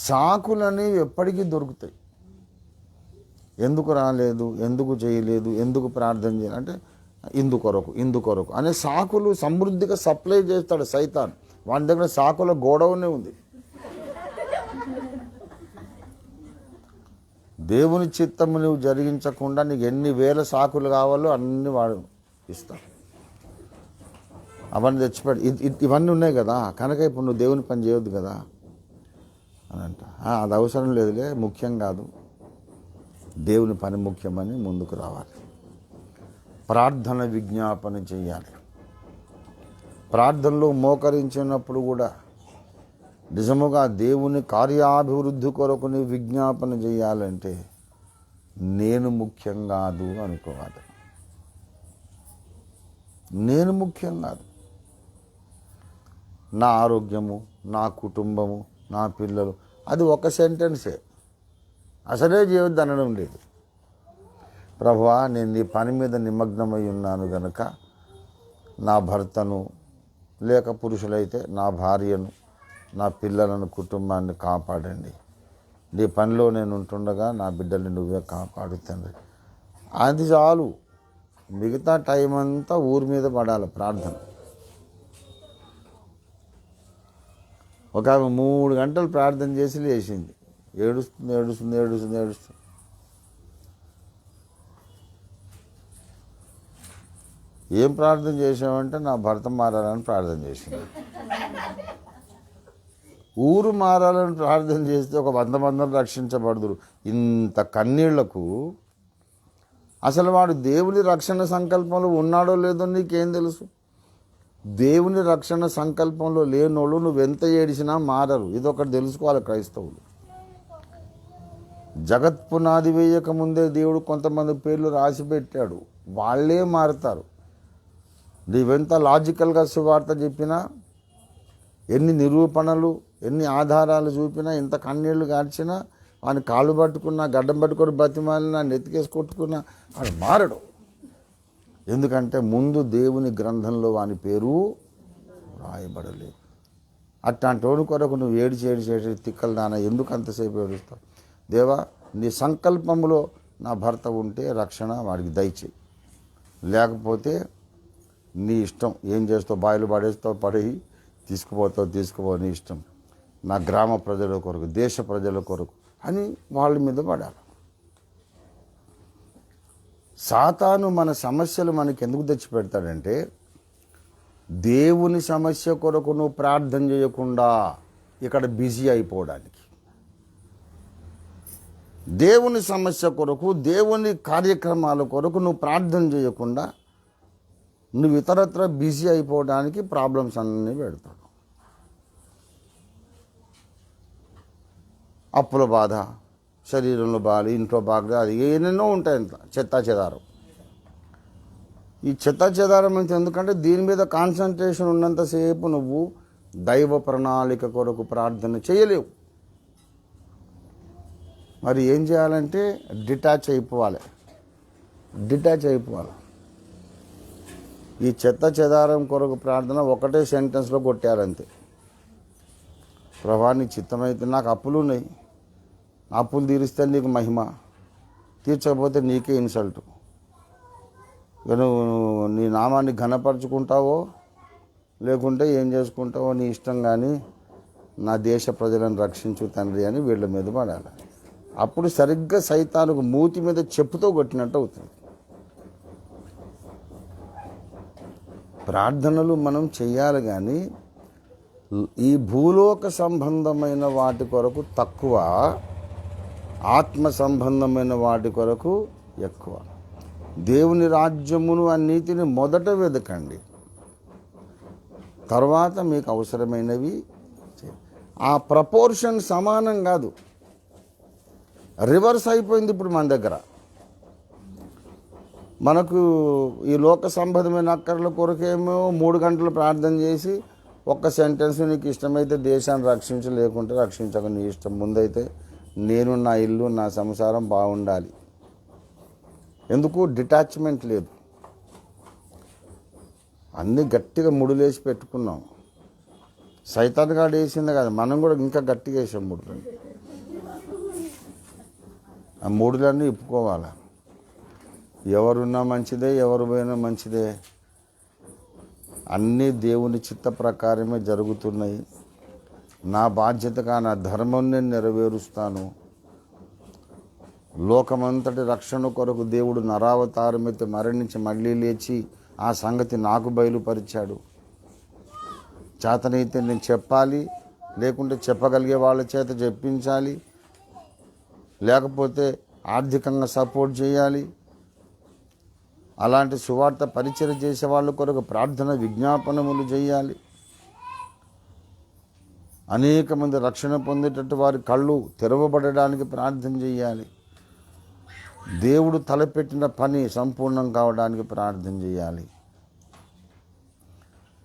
సాకులని ఎప్పటికీ దొరుకుతాయి. ఎందుకు రాలేదు, ఎందుకు చేయలేదు, ఎందుకు ప్రార్థన చేయాలి అంటే ఇందుకొరకు అనే సాకులు సమృద్ధిగా సప్లై చేస్తాడు సైతాన్. వాని దగ్గర సాకుల గోడౌనే ఉంది. దేవుని చిత్తము నువ్వు జరిగించకుండా నీకు ఎన్ని వేల సాకులు కావాలో అన్ని వాడు ఇస్తాడు. అవన్నీ తెచ్చిపెట్టి ఇవన్నీ ఉన్నాయి కదా, కనుక ఇప్పుడు నువ్వు దేవుని పని చేయొద్దు కదా అని అంట. అది అవసరం లేదులే, ముఖ్యం కాదు, దేవుని పని ముఖ్యమని ముందుకు రావాలి. ప్రార్థన విజ్ఞాపన చేయాలి. ప్రార్థనలో మోకరించినప్పుడు కూడా నిజముగా దేవుని కార్యాభివృద్ధి కొరకు నీ విజ్ఞాపన చేయాలంటే నేను ముఖ్యం కాదు అనుకోవాలి. నేను ముఖ్యం కాదు. నా ఆరోగ్యము, నా కుటుంబము, నా పిల్లలు, అది ఒక సెంటెన్సే, అసలే చేయొద్దు అనడం లేదు. ప్రభువా, నేను నీ పని మీద నిమగ్నమై ఉన్నాను గనక నా భర్తను, లేక పురుషులైతే నా భార్యను, నా పిల్లలను, కుటుంబాన్ని కాపాడండి. నీ పనిలో నేను ఉంటుండగా నా బిడ్డల్ని నువ్వే కాపాడు తండ్రి. అది చాలు. మిగతా టైం అంతా ఊరి మీద పడాలి ప్రార్థన. ఒక 3 గంటలు ప్రార్థన చేసి లేచింది, ఏడుస్తుంది. ఏం ప్రార్థన చేసామంటే నా భర్త మారాలని ప్రార్థన చేసింది. ఊరు మారాలని ప్రార్థన చేస్తే ఒక 100 మందిని రక్షించబడదురు. ఇంత కన్నీళ్లకు అసలు వాడు దేవుని రక్షణ సంకల్పంలో ఉన్నాడో లేదో నీకేం తెలుసు? దేవుని రక్షణ సంకల్పంలో లేనోళ్ళు నువ్వెంత ఏడిసినా మారరు. ఇదొకటి తెలుసుకోవాలి క్రైస్తవులు. జగత్ పునాది వేయక ముందే దేవుడు కొంతమంది పేర్లు రాసి పెట్టాడు, వాళ్ళే మారుతారు. నీవెంత లాజికల్గా సువార్త చెప్పినా, ఎన్ని నిరూపణలు, ఎన్ని ఆధారాలు చూపినా, ఇంత కన్నీళ్లు గార్చినా, వాని కాళ్ళు పట్టుకున్నా, గడ్డం పట్టుకొని బతిమాలినా, నెత్తికేసి కొట్టుకున్నా వాడు మారడు. ఎందుకంటే ముందు దేవుని గ్రంథంలో వాని పేరు రాయబడలేదు. అట్లాంటి వాడి కొరకు నువ్వు ఏడిచేసి తిక్కలు దాన ఎందుకు అంతసేపు ఏడుస్తావు? దేవా, నీ సంకల్పంలో నా భర్త ఉంటే రక్షణ వాడికి దయచేయి, లేకపోతే నీ ఇష్టం. ఏం చేస్తావు? బాయిలు పడేస్తావు, పడేయి, తీసుకుపో, నీ ఇష్టం. నా గ్రామ ప్రజల కొరకు, దేశ ప్రజల కొరకు అని వాళ్ళ మీద పడాలి. సాతాను మన సమస్యలు మనకి ఎందుకు తెచ్చిపెడతాడంటే, దేవుని సమస్య కొరకు నువ్వు ప్రార్థన చేయకుండా ఇక్కడ బిజీ అయిపోవడానికి. దేవుని సమస్య కొరకు, దేవుని కార్యక్రమాల కొరకు నువ్వు ప్రార్థన చేయకుండా నువ్వు ఇతరత్ర బిజీ అయిపోవడానికి ప్రాబ్లమ్స్ అన్నీ పెడతాడు. అప్పుల బాధ, శరీరంలో బాధ, ఇంట్లో బాధ, అది ఏనేనో ఉంటాయి. ఇంత చెత్తాచెదారం. ఈ చెత్తాచెదారం అంటే ఎందుకంటే దీని మీద కాన్సన్ట్రేషన్ ఉన్నంతసేపు నువ్వు దైవ ప్రణాళిక కొరకు ప్రార్థన చేయలేవు. మరి ఏం చేయాలంటే డిటాచ్ అయిపోవాలి. ఈ చెత్తాచెదారం కొరకు ప్రార్థన ఒకటే సెంటెన్స్లో కొట్టారంతే. ప్రభా, నీ చిత్తమైతే నాకు అప్పులు ఉన్నాయి, అప్పులు తీరిస్తే నీకు మహిమ, తీర్చకపోతే నీకే ఇన్సల్ట్. నువ్వు నీ నామాన్ని ఘనపరుచుకుంటావో లేకుంటే ఏం చేసుకుంటావో నీ ఇష్టం, కానీ నా దేశ ప్రజలను రక్షించు తండ్రి అని వీళ్ళ మీద పడాలి. అప్పుడు సరిగ్గా సైతానుకు మూతి మీద చెప్పుతో కొట్టినట్టు అవుతుంది. ప్రార్థనలు మనం చెయ్యాలి, కానీ ఈ భూలోక సంబంధమైన వాటి కొరకు తక్కువ, ఆత్మ సంబంధమైన వాటి కొరకు ఎక్కువ. దేవుని రాజ్యమును ఆ నీతిని మొదట వెతకండి, తర్వాత మీకు అవసరమైనవి. ఆ ప్రపోర్షన్ సమానం కాదు, రివర్స్ అయిపోయింది ఇప్పుడు మన దగ్గర. మనకు ఈ లోక సంబంధమైన అక్కర్ల కొరకేమో 3 గంటలు ప్రార్థన చేసి ఒక్క సెంటెన్స్, నీకు ఇష్టమైతే దేశాన్ని రక్షించు, లేకుంటే రక్షించక నీ ఇష్టం. ముందైతే నేను, నా ఇల్లు, నా సంసారం బాగుండాలి. ఎందుకు? డిటాచ్మెంట్ లేదు. అన్నీ గట్టిగా ముడులేసి పెట్టుకున్నాం. సైతాన్ గాడు వేసింది కదా, మనం కూడా ఇంకా గట్టిగా వేసాం ముడులు. ఆ ముడులన్నీ ఇప్పుకోవాలి. ఎవరున్నా మంచిదే, ఎవరు పోయినా మంచిదే. అన్నీ దేవుని చిత్త ప్రకారమే జరుగుతున్నాయి. నా బాధ్యతగా నా ధర్మం నేను నెరవేరుస్తాను. లోకమంతటి రక్షణ కొరకు దేవుడు నరావతారమైతే మరణించి మళ్ళీ లేచి ఆ సంగతి నాకు బయలుపరిచాడు. చేతనైతే నేను చెప్పాలి, లేకుంటే చెప్పగలిగే వాళ్ళ చేత చెప్పించాలి, లేకపోతే ఆర్థికంగా సపోర్ట్ చేయాలి. అలాంటి సువార్త పరిచయం చేసే వాళ్ళ కొరకు ప్రార్థన విజ్ఞాపనములు చేయాలి. అనేక మంది రక్షణ పొందేటట్టు వారి కళ్ళు తెరవబడడానికి ప్రార్థన చేయాలి. దేవుడు తలపెట్టిన పని సంపూర్ణం కావడానికి ప్రార్థన చేయాలి.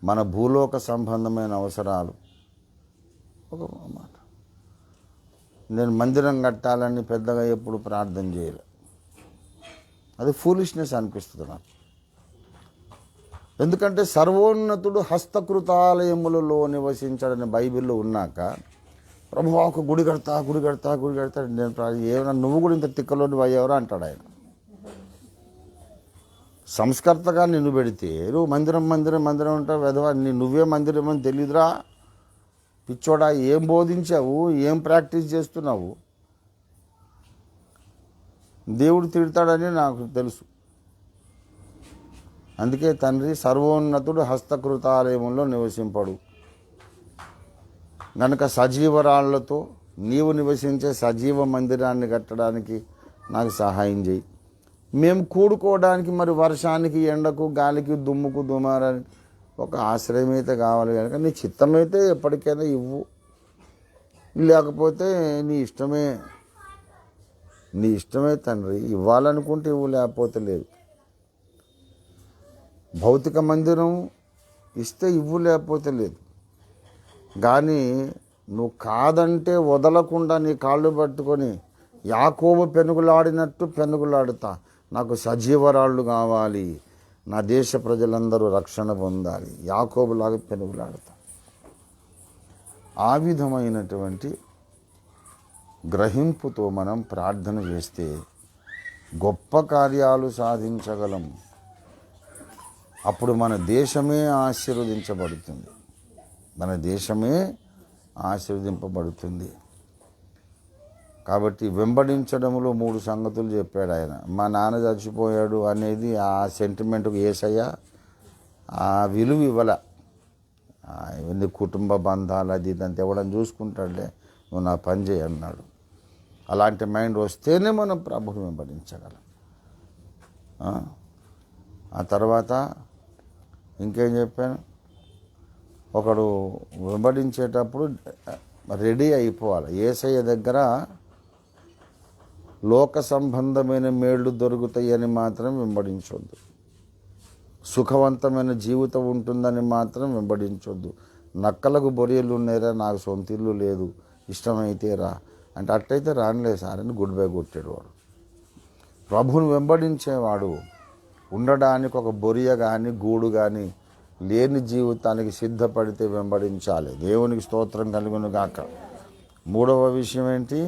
మన భూలోక సంబంధమైన అవసరాలు. ఒక మాట, నేను మందిరం కట్టాలని పెద్దగా ఎప్పుడు ప్రార్థన చేయలే. అది ఫూలిష్నెస్ అనిపిస్తుంది నాకు. ఎందుకంటే సర్వోన్నతుడు హస్తకృతాలయములలో నివసించాడని బైబిల్లో ఉన్నాక, ప్రభువా ఒక గుడి కడతా నేను ఏమైనా నువ్వు కూడా ఇంత తిక్కలోని అయ్యేవరా అంటాడు ఆయన. సంస్కర్తగా నిన్ను పెడితే నువ్వు మందిరం ఉంటావు వెధవా, నువ్వే మందిరం అని తెలియదురా పిచ్చోడా. ఏం బోధించావు, ఏం ప్రాక్టీస్ చేస్తున్నావు? దేవుడు తిడతాడని నాకు తెలుసు. అందుకే తండ్రి సర్వోన్నతుడు హస్తకృతాలయంలో నివసింపడు. గనుక సజీవరాళ్లతో నీవు నివసించే సజీవ మందిరాన్ని కట్టడానికి నాకు సహాయం చేయి. మేము కూడుకోవడానికి మరి వర్షానికి, ఎండకు, గాలికి, దుమ్ముకు, దుమారానికి ఒక ఆశ్రయం అయితే కావాలి కనుక నీ చిత్తమైతే ఎప్పటికైనా ఇవ్వు, లేకపోతే నీ ఇష్టమే. నీ ఇష్టమే తండ్రి, ఇవ్వాలనుకుంటే ఇవ్వు, లేకపోతే లేదు. భౌతిక మందిరం ఇస్తే ఇవ్వు, లేకపోతే లేదు. కానీ నువ్వు కాదంటే వదలకుండా నీ కాళ్ళు పట్టుకొని యాకోబు పెనుగులాడినట్టు పెనుగులాడుతా, నాకు సజీవరాళ్ళు కావాలి, నా దేశ ప్రజలందరూ రక్షణ పొందాలి, యాకోబులాగా పెనుగులాడుతా. ఆ విధమైనటువంటి గ్రహింపుతో మనం ప్రార్థన చేస్తే గొప్ప కార్యాలు సాధించగలం. అప్పుడు మన దేశమే ఆశీర్వదించబడుతుంది, మన దేశమే ఆశీర్వదింపబడుతుంది. కాబట్టి వెంబడించడంలో 3 సంగతులు చెప్పాడు ఆయన. మా నాన్న చచ్చిపోయాడు అనేది ఆ సెంటిమెంట్కు యేసయ్య ఆ విలువ ఇవ్వాల. ఇవన్నీ కుటుంబ బంధాలు అది ఇదంతా ఎవడని చూసుకుంటాడులే, నువ్వు నా పని చేయి అన్నాడు. అలాంటి మైండ్ వస్తేనే మనం ప్రభుని వెంబడించగలం. ఆ తర్వాత ఇంకేం చెప్పాను, ఒకడు వెంబడించేటప్పుడు రెడీ అయిపోవాలి. యేసయ్య దగ్గర లోక సంబంధమైన మేళ్ళు దొరుకుతాయని మాత్రం వెంబడించొద్దు, సుఖవంతమైన జీవితం ఉంటుందని మాత్రం వెంబడించొద్దు. నక్కలకు బొరియలు ఉన్నాయిరా, నాకు సొంత ఇల్లు లేదు, ఇష్టమైతే రా అంటే అట్టయితే రానిలే సార్ అని గుడ్ బై కొట్టాడు వాడు. ప్రభుని వెంబడించేవాడు ఉండడానికి ఒక బొరియ కానీ గూడు కానీ లేని జీవితానికి సిద్ధపడితే వెంబడించాలి. దేవునికి స్తోత్రం కలుగును గాక. 3వ విషయం ఏంటి,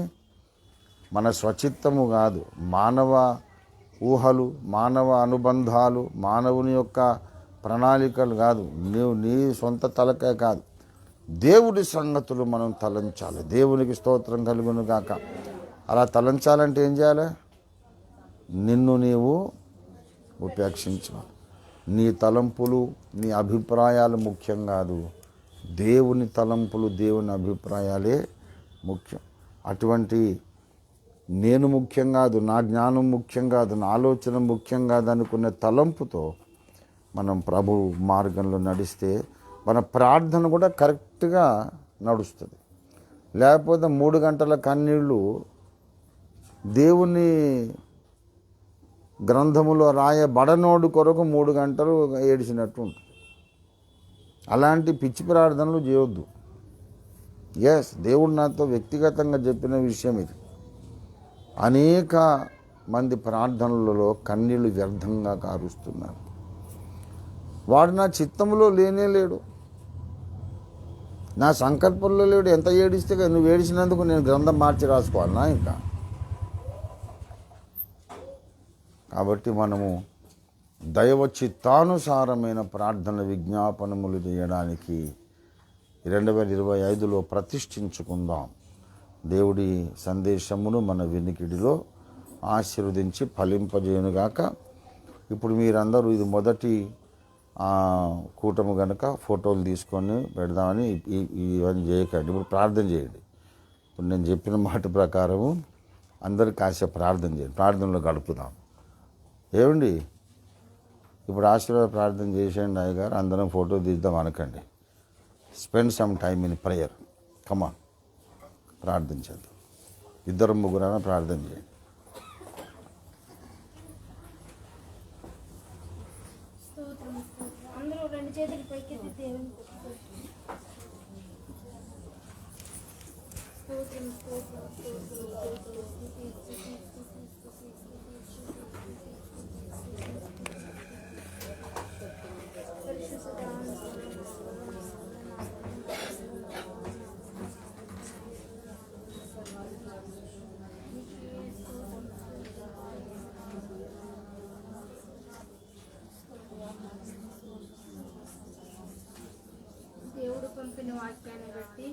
మన స్వచిత్తము కాదు, మానవ ఊహలు, మానవ అనుబంధాలు, మానవుని యొక్క ప్రణాళికలు కాదు, నీ సొంత తలకే కాదు, దేవుడి సంగతులు మనం తలంచాలి. దేవునికి స్తోత్రం కలుగును గాక. అలా తలంచాలంటే ఏం చేయాలి, నిన్ను నీవు ఉపేక్షించాలి. నీ తలంపులు, నీ అభిప్రాయాలు ముఖ్యం కాదు, దేవుని తలంపులు, దేవుని అభిప్రాయాలే ముఖ్యం. అటువంటి నేను ముఖ్యం కాదు, నా జ్ఞానం ముఖ్యం కాదు, నా ఆలోచన ముఖ్యం కాదు అనుకునే తలంపుతో మనం ప్రభు మార్గంలో నడిస్తే మన ప్రార్థన కూడా కరెక్ట్గా నడుస్తుంది. లేకపోతే 3 గంటల కన్నీళ్ళు దేవుని గ్రంథములో రాయబడనోడు కొరకు 3 గంటలు ఏడిచినట్టు ఉంటుంది. అలాంటి పిచ్చి ప్రార్థనలు చేయొద్దు. దేవుడు నాతో వ్యక్తిగతంగా చెప్పిన విషయం ఇది. అనేక మంది ప్రార్థనలలో కన్నీళ్లు వ్యర్థంగా కారుస్తున్నారు. వాడు నా చిత్తంలో లేనే లేడు, నా సంకల్పంలో లేడు. ఎంత ఏడిస్తే నువ్వు ఏడిచినందుకు నేను గ్రంథం మార్చి రాసుకోవాలన్నా ఇంకా? కాబట్టి మనము దైవ చిత్తానుసారమైన ప్రార్థన విజ్ఞాపనములు చేయడానికి 2025లో ప్రతిష్ఠించుకుందాం. దేవుడి సందేశమును మన వినికిడిలో ఆశీర్వదించి ఫలింపజేయునుగాక. ఇప్పుడు మీరందరూ ఇది మొదటి కూటము కనుక ఫోటోలు తీసుకొని పెడదామని ఇవన్నీ చేయకండి. ఇప్పుడు ప్రార్థన చేయండి. ఇప్పుడు నేను చెప్పిన మాట ప్రకారము అందరు కాసేపు ప్రార్థన చేయండి, ప్రార్థనలో గడుపుదాం. ఏమండి, ఇప్పుడు ఆశీర్వాద ప్రార్థన చేసేయండి అయ్యగారు, అందరం ఫోటో తీద్దాం అనకండి. Spend some time in prayer. Come on, ప్రార్థన చేద్దాం. 2-3 ప్రార్థన చేయండి. దేవుడు పంపిన వాక్యాన్ని బట్టి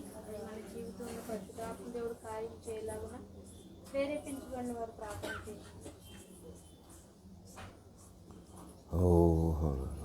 మన జీవితంలో పరిశుద్ధాత్మ దేవుడు కార్యం చేయలాగున ప్రేరేపించబడిన వారు ప్రార్థన చేయండి. ఓ